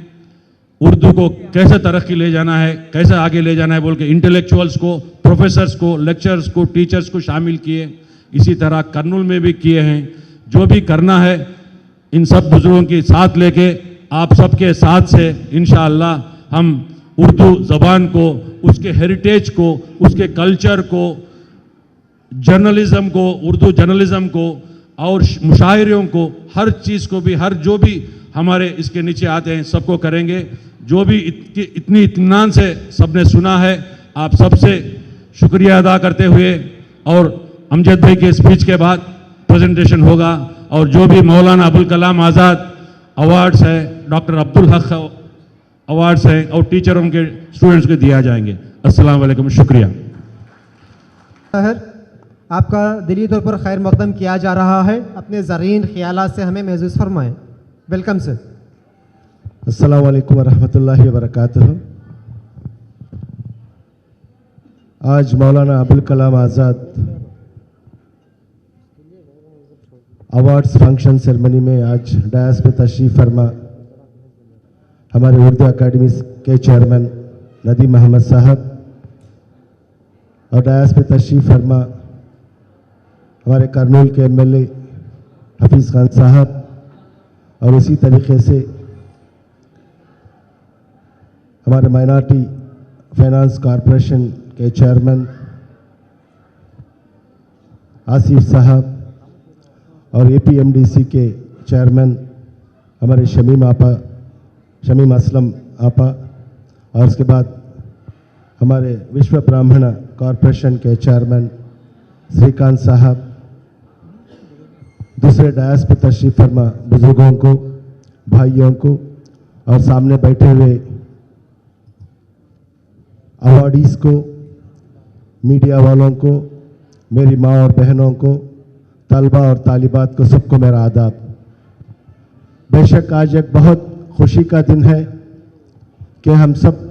उर्दू को कैसे तरक्की ले जाना है, कैसे आगे ले जाना है बोल के, इंटेलेक्चुअल्स को, प्रोफेसर्स को, लेक्चरर्स को, टीचर्स को शामिल किए। इसी तरह कर्नूल में भी किए हैं। जो भी करना है इन सब बुजुर्गों के साथ लेके, आप सबके साथ से इंशाअल्लाह हम उर्दू ज़बान को, उसके हेरिटेज को, उसके कल्चर को, जर्नलिज्म को, उर्दू जर्नलिज्म को और मुशायरों को, हर चीज़ को भी, हर जो भी हमारे इसके नीचे आते हैं सबको करेंगे। जो भी इतनी इत्मीनान से सबने सुना है, आप सबसे शुक्रिया अदा करते हुए, और अमजद भाई के स्पीच के बाद प्रेजेंटेशन होगा, और जो भी मौलाना अबुल कलाम आज़ाद अवार्ड्स है, डॉक्टर अब्दुल हक अवार्ड्स हैं, और टीचरों के स्टूडेंट्स को दिया जाएंगे। अस्सलाम वालेकुम, शुक्रिया। आपका दिली तौर पर खैर मकदम किया जा रहा है, अपने ज़रीन ख्यालात से हमें महसूस फरमाएं। Welcome sir. अस्सलाम वालेकुम वरहमतुल्लाहि वबरकातुहू। आज Maulana Abul Kalam Azad awards function ceremony में आज डायस पे तशरीफ़ फरमा हमारे उर्दू एकेडमी के चेयरमैन नदीम अहमद साहब, और डायस पे तशरीफ़ फरमा हमारे करनूल के एमएलए हफीज़ खान साहब, और इसी तरीके से हमारे माइनॉरिटी फाइनेंस कॉरपोरेशन के चेयरमैन आसिफ साहब और एपीएमडीसी के चेयरमैन हमारे शमीम असलम आपा, और उसके बाद हमारे विश्व ब्राह्मण कॉरपोरेशन के चेयरमैन श्रीकांत साहब, दूसरे डायस पे तशरीफ़ फरमा बुजुर्गों को, भाइयों को, और सामने बैठे हुए अवार्डीज़ को, मीडिया वालों को, मेरी माँ और बहनों को, तलबा और तालिबात को, सबको मेरा आदाब। बेशक आज एक बहुत खुशी का दिन है कि हम सब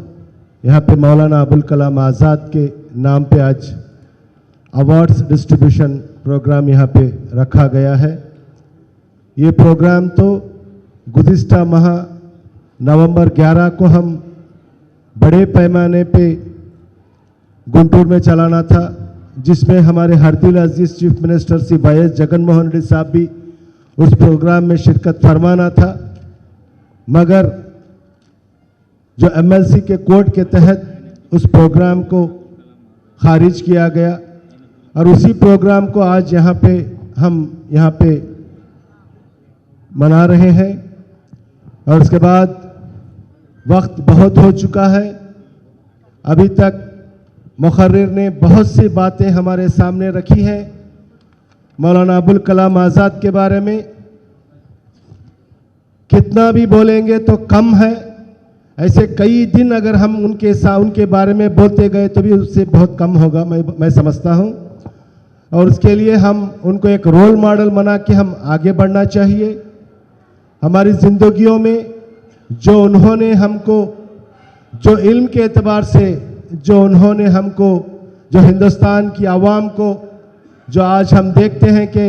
यहाँ पे मौलाना अबुल कलाम आज़ाद के नाम पे आज अवार्ड्स डिस्ट्रीब्यूशन प्रोग्राम यहाँ पे रखा गया है। ये प्रोग्राम तो गुज़िश्ता माह नवंबर 11 को हम बड़े पैमाने पे गुंटूर में चलाना था, जिसमें हमारे हरदिल अजीज़ chief minister Shri Y Jagan Mohan Reddy साहब भी उस प्रोग्राम में शिरकत फरमाना था, मगर जो एमएलसी के कोर्ट के तहत उस प्रोग्राम को खारिज किया गया, और उसी प्रोग्राम को आज हम यहाँ पे मना रहे हैं। और उसके बाद वक्त बहुत हो चुका है, अभी तक मुखर्रिर ने बहुत सी बातें हमारे सामने रखी हैं मौलाना अबुल कलाम आज़ाद के बारे में। कितना भी बोलेंगे तो कम है, ऐसे कई दिन अगर हम उनके बारे में बोलते गए तो भी उससे बहुत कम होगा, मैं समझता हूँ। और उसके लिए हम उनको एक रोल मॉडल बना के हम आगे बढ़ना चाहिए। हमारी ज़िंदगियों में जो उन्होंने हमको, जो इल्म के एतबार से जो उन्होंने हमको, जो हिंदुस्तान की आवाम को, जो आज हम देखते हैं कि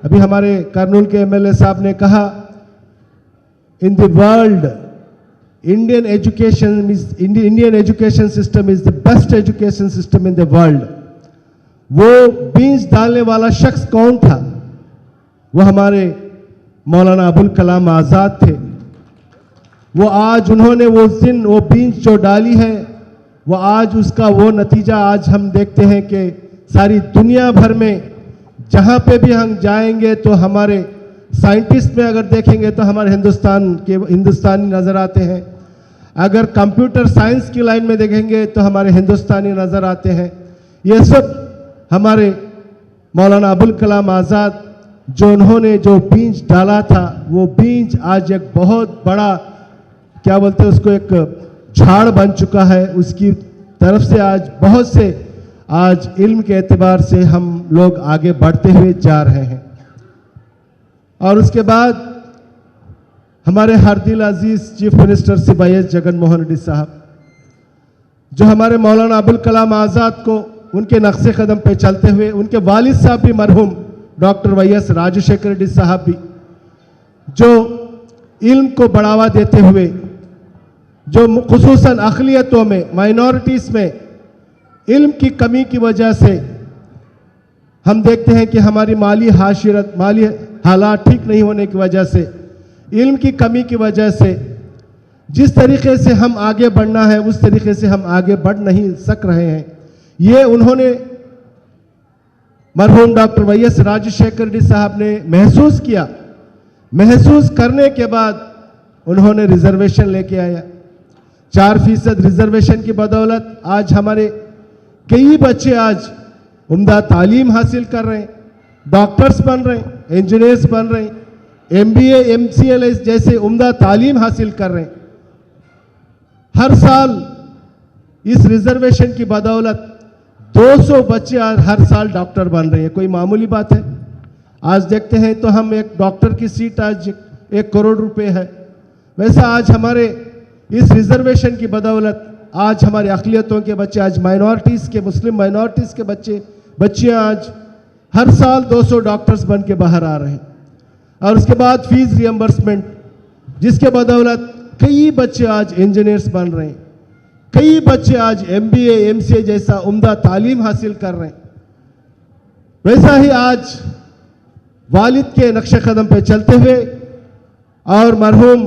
अभी हमारे करनूल के एमएलए साहब ने कहा, in the world Indian education system is the best education system in the world. वो बीज डालने वाला शख्स कौन था? वो हमारे मौलाना अबुल कलाम आज़ाद थे। वो आज उन्होंने वो दिन वो बीज जो डाली है, वो आज उसका वो नतीजा आज हम देखते हैं कि सारी दुनिया भर में जहाँ पे भी हम जाएंगे तो हमारे साइंटिस्ट में अगर देखेंगे तो हमारे हिंदुस्तानी नज़र आते हैं। अगर कंप्यूटर साइंस की लाइन में देखेंगे तो हमारे हिंदुस्तानी नज़र आते हैं। ये सब हमारे मौलाना अबुल कलाम आज़ाद जो उन्होंने जो बीज डाला था, वो बीज आज एक बहुत बड़ा, क्या बोलते हैं उसको, एक झाड़ बन चुका है। उसकी तरफ से आज बहुत से आज इल्म के एतबार से हम लोग आगे बढ़ते हुए जा रहे हैं। और उसके बाद हमारे हरदिल अजीज़ chief minister Shri Y Jagan Mohan Reddy साहब, जो हमारे मौलाना अबुल कलाम आज़ाद को उनके नक्शे कदम पे चलते हुए, उनके वालिद साहब भी मरहूम डॉक्टर वाई.एस. राजशेखर रेड्डी साहब भी, जो इल्म को बढ़ावा देते हुए, जो खुसूसन अक़लियतों में, माइनॉरिटीज़ में इल्म की कमी की वजह से हम देखते हैं कि हमारी माली हालात ठीक नहीं होने की वजह से, इल्म की कमी की वजह से जिस तरीके से हम आगे बढ़ना है उस तरीके से हम आगे बढ़ नहीं सक रहे हैं। ये उन्होंने मरहूम डॉक्टर वाई.एस. राजशेखर रेड्डी साहब ने महसूस किया। महसूस करने के बाद उन्होंने रिजर्वेशन लेके आया। 4% रिजर्वेशन की बदौलत आज हमारे कई बच्चे आज उम्दा तालीम हासिल कर रहे हैं, डॉक्टर्स बन रहे हैं, इंजीनियर्स बन रहे हैं, MBA, MCL जैसे उम्दा तालीम हासिल कर रहे हैं। हर साल इस रिजर्वेशन की बदौलत 200 बच्चे आज हर साल डॉक्टर बन रहे हैं। कोई मामूली बात है? आज देखते हैं तो हम एक डॉक्टर की सीट आज 1 करोड़ रुपए है। वैसा आज हमारे इस रिजर्वेशन की बदौलत आज हमारे अक़लियतों के बच्चे, आज माइनॉरिटीज़ के, मुस्लिम माइनॉरिटीज़ के बच्चियाँ आज हर साल 200 डॉक्टर्स बन के बाहर आ रहे हैं। और उसके बाद फीस रियम्बर्समेंट, जिसके बदौलत कई बच्चे आज इंजीनियर्स बन रहे हैं, कई बच्चे आज MBA MCA जैसा उम्दा तालीम हासिल कर रहे हैं। वैसा ही आज वालिद के नक्शे कदम पे चलते हुए और मरहूम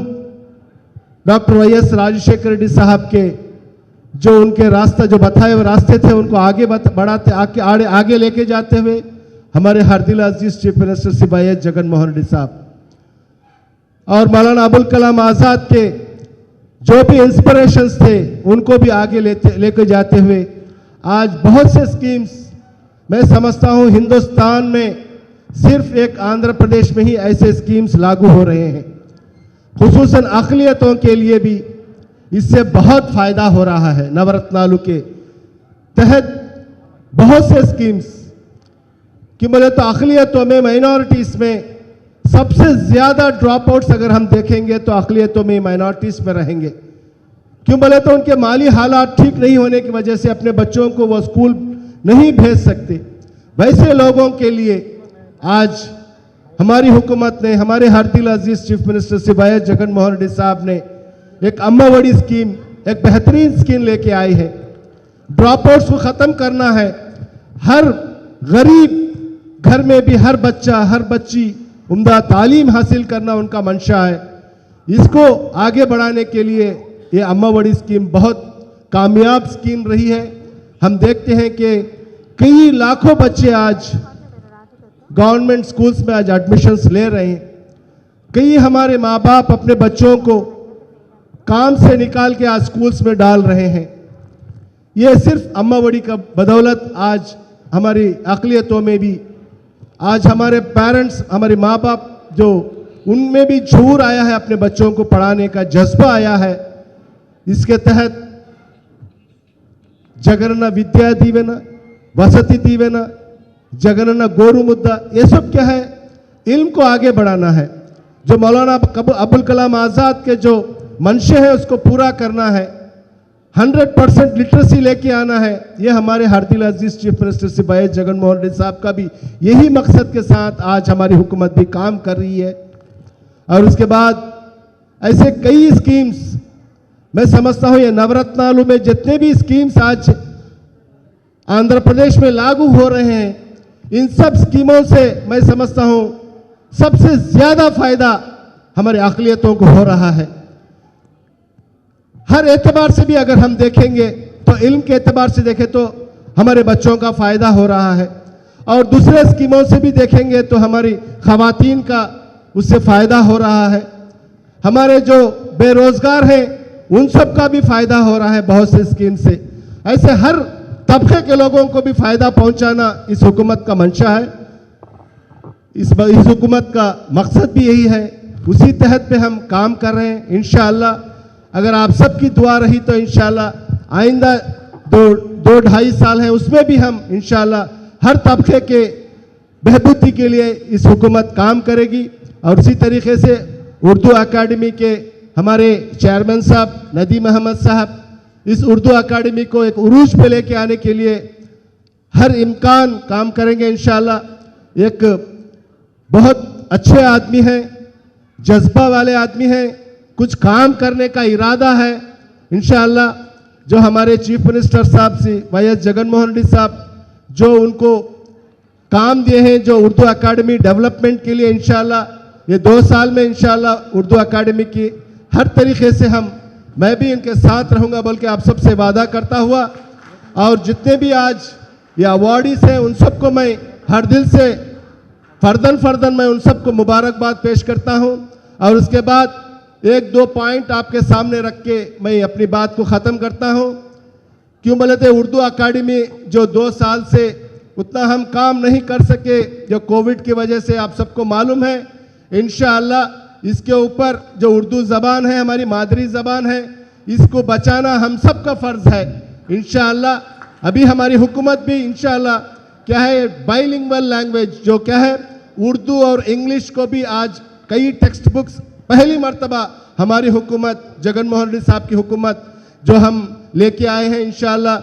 डॉक्टर YS राजशेखर रेड्डी साहब के जो उनके रास्ता जो बताए हुए रास्ते थे उनको आगे बढ़ाते आगे लेके जाते हुए हमारे हरदिल अजीज chief minister Shri YS Jagan Mohan Reddy साहब और मौलाना अबुल कलाम आज़ाद के जो भी इंस्पिरेशंस थे उनको भी आगे लेके जाते हुए आज बहुत से स्कीम्स मैं समझता हूं हिंदुस्तान में सिर्फ एक आंध्र प्रदेश में ही ऐसे स्कीम्स लागू हो रहे हैं। खुसूसन अक़लियतों के लिए भी इससे बहुत फायदा हो रहा है। नवरत्नालु के तहत बहुत से स्कीम्स कि बोले तो अक़लियतों में माइनॉरिटीज में सबसे ज्यादा ड्रॉप आउट्स अगर हम देखेंगे तो अक़लियतों में माइनॉरिटीज में रहेंगे। क्यों बोले तो उनके माली हालात ठीक नहीं होने की वजह से अपने बच्चों को वो स्कूल नहीं भेज सकते। वैसे लोगों के लिए आज हमारी हुकूमत ने, हमारे हरदिल अजीज chief minister Shri YS Jagan Mohan Reddy साहब ने एक अम्मा बड़ी स्कीम, एक बेहतरीन स्कीम लेके आई है। ड्रॉप आउट्स को ख़त्म करना है। हर गरीब घर में भी हर बच्चा हर बच्ची उम्दा तालीम हासिल करना उनका मंशा है। इसको आगे बढ़ाने के लिए ये अम्मा बड़ी स्कीम बहुत कामयाब स्कीम रही है। हम देखते हैं कि कई लाखों बच्चे आज गवर्नमेंट स्कूल्स में आज एडमिशन्स ले रहे हैं। कई हमारे माँ बाप अपने बच्चों को काम से निकाल के आज स्कूल्स में डाल रहे हैं। ये सिर्फ अम्मा बड़ी का बदौलत आज हमारी अक़लियतों में भी आज हमारे पेरेंट्स, हमारे माँ बाप जो उनमें भी शऊर आया है, अपने बच्चों को पढ़ाने का जज्बा आया है। इसके तहत जगनना विद्या दीवेना, वसति दीवेना, जगनना गोरु मुद्दा, ये सब क्या है? इल्म को आगे बढ़ाना है। जो मौलाना अबुल कलाम आज़ाद के जो मंशे है उसको पूरा करना है। 100% लिटरेसी लेके आना है। ये हमारे हरदिल अजीज chief minister Shri YS Jagan Mohan Reddy साहब का भी यही मकसद के साथ आज हमारी हुकूमत भी काम कर रही है। और उसके बाद ऐसे कई स्कीम्स मैं समझता हूं ये नवरत्नालु में जितने भी स्कीम्स आज आंध्र प्रदेश में लागू हो रहे हैं, इन सब स्कीमों से मैं समझता हूं सबसे ज्यादा फायदा हमारे अक़लियतों को हो रहा है। हर एतबार से भी अगर हम देखेंगे तो इल्म के एतबार से देखें तो हमारे बच्चों का फायदा हो रहा है, और दूसरे स्कीमों से भी देखेंगे तो हमारी ख़वातीन का उससे फायदा हो रहा है। हमारे जो बेरोजगार हैं उन सब का भी फायदा हो रहा है बहुत से स्कीम से। ऐसे हर तबके के लोगों को भी फायदा पहुंचाना इस हुकूमत का मंशा है। इस हुकूमत का मकसद भी यही है। उसी तहत पे हम काम कर रहे हैं। इंशाअल्लाह अगर आप सबकी दुआ रही तो इंशाअल्लाह आइंदा 2-2.5 साल है उसमें भी हम इंशाअल्लाह हर तबके के बेहबूदी के लिए इस हुकूमत काम करेगी। और इसी तरीके से उर्दू अकादमी के हमारे चेयरमैन साहब नदीम अहमद साहब इस उर्दू अकादमी को एक उरूज पे लेके आने के लिए हर इम्कान काम करेंगे इंशाअल्लाह। एक बहुत अच्छे आदमी हैं, जज्बा वाले आदमी हैं, कुछ काम करने का इरादा है इंशाअल्लाह। जो हमारे चीफ मिनिस्टर साहब से वाईएस जगन मोहन रेड्डी साहब जो उनको काम दिए हैं जो उर्दू अकादमी डेवलपमेंट के लिए, इंशाअल्लाह ये 2 साल में इंशाअल्लाह उर्दू अकादमी की हर तरीके से मैं भी इनके साथ रहूंगा बोल के आप सबसे वादा करता हुआ। और जितने भी आज ये अवार्डीज हैं उन सबको मैं हर दिल से फर्दन मैं उन सबको मुबारकबाद पेश करता हूं। और उसके बाद 1-2 पॉइंट आपके सामने रख के मैं अपनी बात को ख़त्म करता हूं। क्यों बोले थे उर्दू अकादमी जो 2 साल से उतना हम काम नहीं कर सके जो कोविड की वजह से, आप सबको मालूम है। इंशाअल्लाह इसके ऊपर जो उर्दू ज़बान है हमारी मादरी ज़बान है, इसको बचाना हम सब का फ़र्ज़ है इंशाअल्लाह। अभी हमारी हुकूमत भी इंशाअल्लाह क्या है बाइलिंगुअल लैंग्वेज जो क्या है उर्दू और इंग्लिश को भी आज कई टेक्स्ट बुक्स पहली मर्तबा हमारी हुकूमत जगन मोहन रेड्डी साहब की हुकूमत जो हम लेके आए हैं इंशाअल्लाह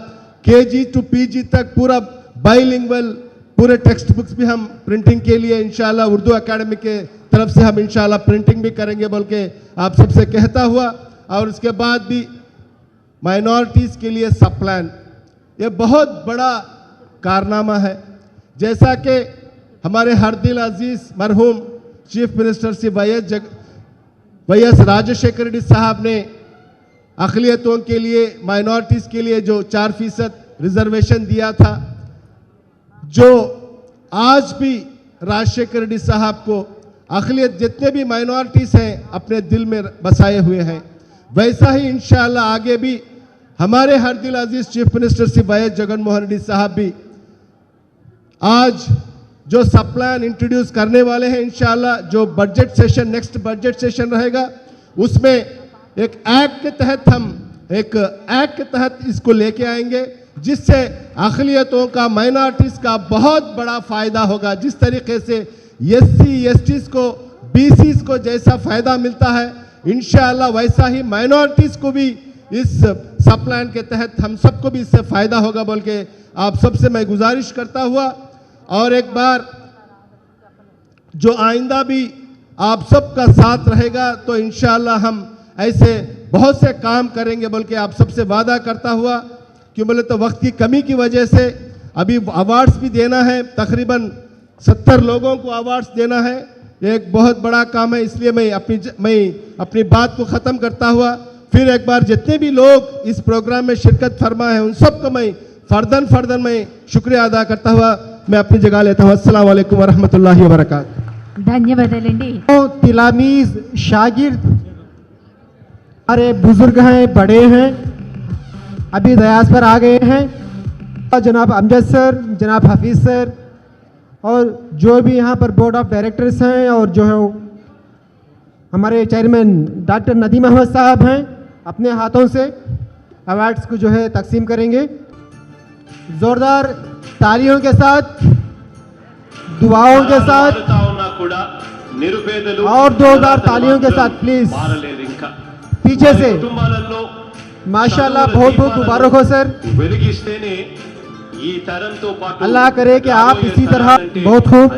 KG to PG तक पूरा बाइलिंगुअल पूरे टेक्स्ट बुक्स भी हम प्रिंटिंग के लिए इंशाअल्लाह उर्दू अकादमी के तरफ से हम इंशाअल्लाह प्रिंटिंग भी करेंगे बोल के आप सबसे कहता हुआ। और उसके बाद भी माइनॉरिटीज़ के लिए सब प्लान, ये बहुत बड़ा कारनामा है। जैसा कि हमारे हरदिल अजीज मरहूम चीफ मिनिस्टर श्री वाईएस राजशेखर रेड्डी साहब ने अक़लियतों के लिए, माइनॉरिटीज़ के लिए जो 4% रिजर्वेशन दिया था, जो आज भी राजशेखर रेड्डी साहब को अक़लियत जितने भी माइनॉरिटीज़ हैं अपने दिल में बसाए हुए हैं, वैसा ही इंशाअल्लाह आगे भी हमारे हरदिल अजीज chief minister Shri YS Jaganmohan Reddy साहब भी आज जो सब प्लान इंट्रोड्यूस करने वाले हैं, इंशाअल्लाह जो budget session, next budget session रहेगा, उसमें एक एक्ट के तहत इसको लेके आएंगे, जिससे अक़लियतों का, माइनॉरिटीज़ का बहुत बड़ा फ़ायदा होगा। जिस तरीके से एससी एसटीज़ को, बीसीज़ को जैसा फ़ायदा मिलता है, इंशाअल्लाह वैसा ही माइनॉरिटीज़ को भी इस सब प्लान के तहत हम सबको भी इससे फ़ायदा होगा बोल के आप सबसे मैं गुजारिश करता हुआ, और एक बार जो आइंदा भी आप सबका साथ रहेगा तो इंशाअल्लाह हम ऐसे बहुत से काम करेंगे बोल के आप सबसे वादा करता हुआ, क्यों बोले तो वक्त की कमी की वजह से अभी अवार्ड्स भी देना है, तकरीबन 70 लोगों को अवार्ड्स देना है, एक बहुत बड़ा काम है। इसलिए मैं अपनी बात को ख़त्म करता हुआ फिर एक बार जितने भी लोग इस प्रोग्राम में शिरकत फरमा है उन सबको मैं फर्दन मैं शुक्रिया अदा करता हुआ मैं अपनी जगह लेता हूँ। अस्सलाम वालेकुम वरहमतुल्लाहि वबरकातुहू। ధన్యవాదాలండి। तो तिलामीज़ शागिर्द हमारे बुजुर्ग हैं, बड़े हैं, अभी दयास पर आ गए हैं, जनाब अमजद सर, जनाब हफीज़ सर और जो भी यहाँ पर बोर्ड ऑफ डायरेक्टर्स हैं और जो है हमारे चेयरमैन डॉक्टर नदीम अहमद साहब हैं, अपने हाथों से अवार्ड्स को जो है तकसीम करेंगे। ज़ोरदार तालियों के साथ, दुआओं के साथ और जोरदार तालियों के साथ प्लीज पीछे से। माशाल्लाह, बहुत बहुत मुबारक हो सर। अल्लाह करे कि आप इसी तरह बहुत खूब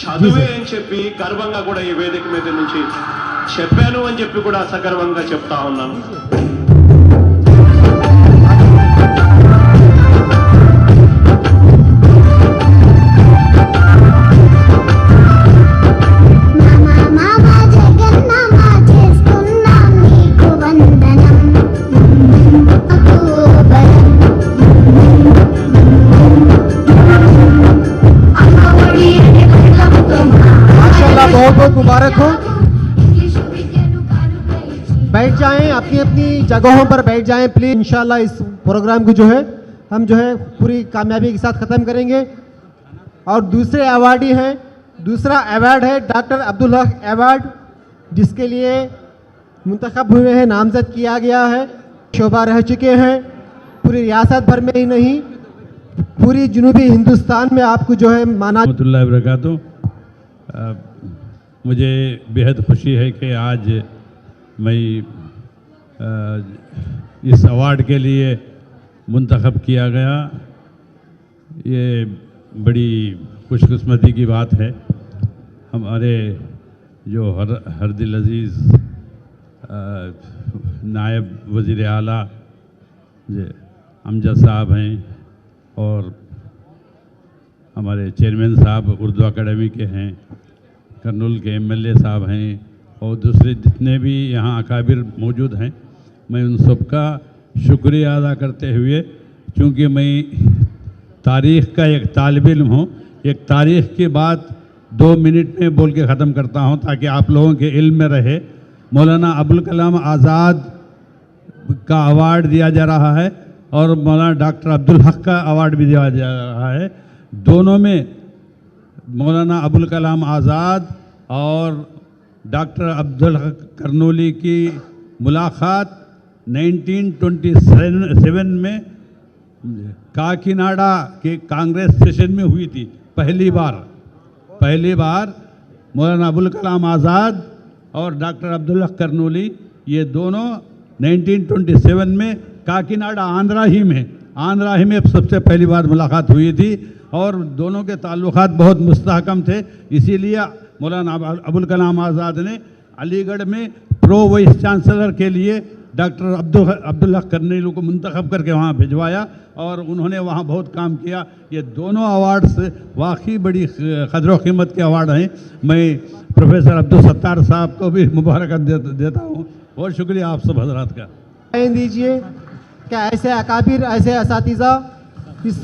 చదువే అని చెప్పి గర్వంగా కూడా ఈ వేదిక మీద నుంచి చెప్పాను అని చెప్పి కూడా సగర్వంగా చెప్తా ఉన్నాను। बहुत बहुत मुबारक हो। बैठ जाएं, अपनी अपनी जगहों पर बैठ जाएं प्लीज। इंशाल्लाह इस प्रोग्राम को जो है हम जो है पूरी कामयाबी के साथ ख़त्म करेंगे। और दूसरे अवार्डी हैं, दूसरा अवार्ड है डॉक्टर अब्दुल हक अवार्ड, जिसके लिए मुंतखब हुए हैं, नामजद किया गया है, शोभा रह चुके हैं। पूरी रियासत भर में ही नहीं, पूरी जनूबी हिंदुस्तान में आपको जो है माना। रहमतुल्लाहि व बरकातुहू। मुझे बेहद खुशी है कि आज मैं इस अवार्ड के लिए मुंतखब किया गया। ये बड़ी खुशकिस्मती की बात है। हमारे जो हरदिल अजीज़ नायब वज़ीर आला अमजद साहब हैं और हमारे चेयरमैन साहब उर्दू अकेडमी के हैं, करनूल के एमएलए साहब हैं और दूसरे जितने भी यहाँ अकाबिर मौजूद हैं, मैं उन सबका शुक्रिया अदा करते हुए, चूँकि मैं तारीख़ का एक तालिब इल्म हूँ, एक तारीख़ की बात 2 मिनट में बोल के ख़त्म करता हूँ ताकि आप लोगों के इल्म में रहे। मौलाना अबुल कलाम आज़ाद का अवार्ड दिया जा रहा है और मौलाना डॉक्टर अब्दुल हक का अवार्ड भी दिया जा रहा है। दोनों में मौलाना अबुल कलाम आज़ाद और डॉक्टर अब्दुल हक करनूली की मुलाकात 1927 में काकीनाडा के कांग्रेस सेशन में हुई थी। पहली बार मौलाना अबुल कलाम आज़ाद और डॉक्टर अब्दुल हक करनूली, ये दोनों 1927 में काकीनाडा आंध्रा ही में सबसे पहली बार मुलाकात हुई थी और दोनों के ताल्लुकात बहुत मुस्तहकम थे। इसीलिए मौलाना अबुल कलाम आज़ाद ने अलीगढ़ में प्रो वाइस चांसलर के लिए डॉक्टर अब्दुल हक करनेलू को मुंतखब करके वहाँ भिजवाया और उन्होंने वहाँ बहुत काम किया। ये दोनों अवार्ड्स वाकई बड़ी कदर कीमत के अवार्ड हैं। मैं प्रोफेसर अब्दुल सत्तार साहब को भी मुबारकबाद देता हूँ। बहुत शुक्रिया आप सब हजरात का। दीजिए कि ऐसे अकाबिर, ऐसे असातिज़ा इस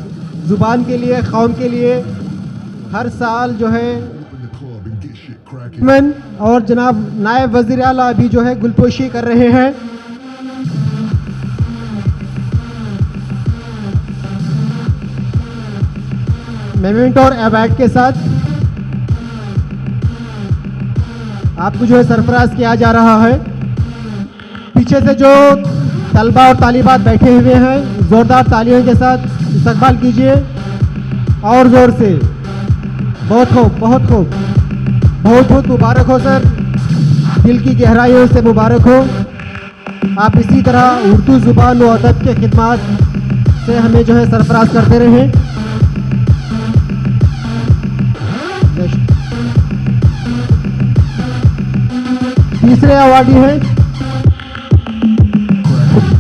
ज़ुबान के लिए, कौम के लिए हर साल जो है और जनाब नायब वज़ीर आला अभी जो है गुलपोशी कर रहे हैं। मेमेंटो और अवार्ड के साथ आपको जो है सरफराज किया जा रहा है। पीछे से जो तलबा और तालिबात बैठे हुए हैं, ज़ोरदार तालियों के साथ इस्तकबाल कीजिए और ज़ोर से। बहुत खूब, बहुत खूब, बहुत बहुत मुबारक हो सर, दिल की गहराइयों से मुबारक हो। आप इसी तरह उर्दू ज़ुबान व अदब के खिदमात से हमें जो है सरफराज करते रहें। तीसरे अवार्डी हैं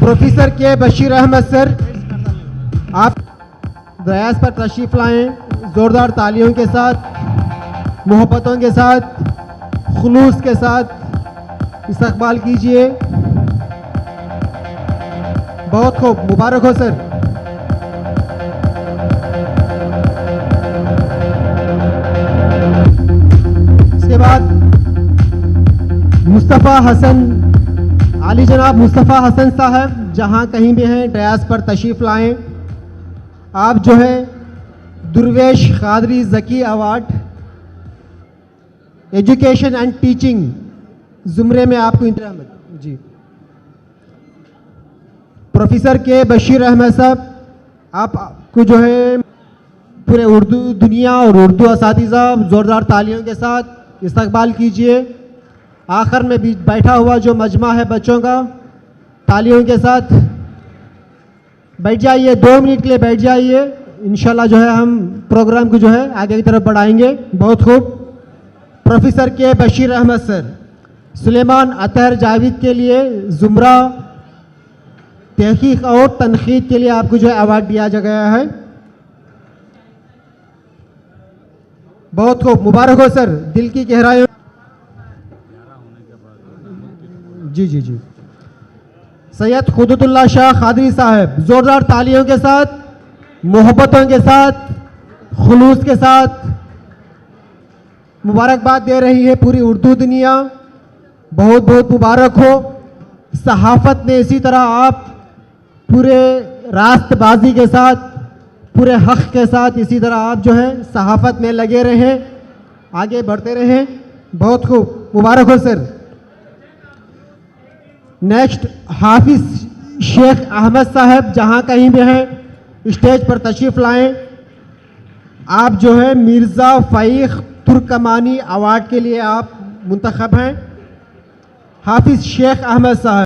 प्रोफेसर के बशीर अहमद सर। आप दयास पर तशरीफ लाएं, ज़ोरदार तालियों के साथ, मोहब्बतों के साथ, खुलूस के साथ इस्तकबाल कीजिए। बहुत खूब, मुबारक हो सर। इसके बाद मुस्तफ़ा हसन, आली जनाब मुस्तफ़ा हसन साहब जहाँ कहीं भी हैं डयास पर तशरीफ़ लाएं। आप जो है Durvesh Qadri Zaki award education and teaching ज़ुमरे में आपको जी प्रोफेसर के बशीर अहमद साहब, आपको जो है पूरे उर्दू दुनिया और उर्दू असातिज़ा ज़ोरदार तालियों के साथ इस्तकबाल कीजिए। आखिर में भी बैठा हुआ जो मजमा है बच्चों का, तालियों के साथ बैठ जाइए, 2 मिनट के लिए बैठ जाइए। इंशाल्लाह जो है हम प्रोग्राम को जो है आगे की तरफ बढ़ाएंगे। बहुत खूब। प्रोफेसर के बशीर अहमद सर, सुलेमान अतहर जावेद के लिए ज़ुमरा तहकीक और तनकीद के लिए आपको जो है अवार्ड दिया गया है। बहुत खूब, मुबारक हो सर, दिल की गहराइयों। जी जी जी। सैयद खुदुतुल्लाह शाह कादरी साहब, जोरदार तालियों के साथ, मोहब्बतों के साथ, खुलूस के साथ मुबारकबाद दे रही है पूरी उर्दू दुनिया। बहुत बहुत मुबारक हो। सहाफ़त में इसी तरह आप पूरे रास्तबाजी के साथ, पूरे हक़ के साथ इसी तरह आप जो है सहाफ़त में लगे रहें, आगे बढ़ते रहें। बहुत खूब, मुबारक हो सर। नेक्स्ट हाफिज़ शेख अहमद साहब जहाँ कहीं भी हैं स्टेज पर तशरीफ़ लाएं। आप जो है मिर्ज़ा फ़ैख तुर्कमानी अवार्ड के लिए आप मुंतखब हैं। हाफिज़ शेख अहमद साहब।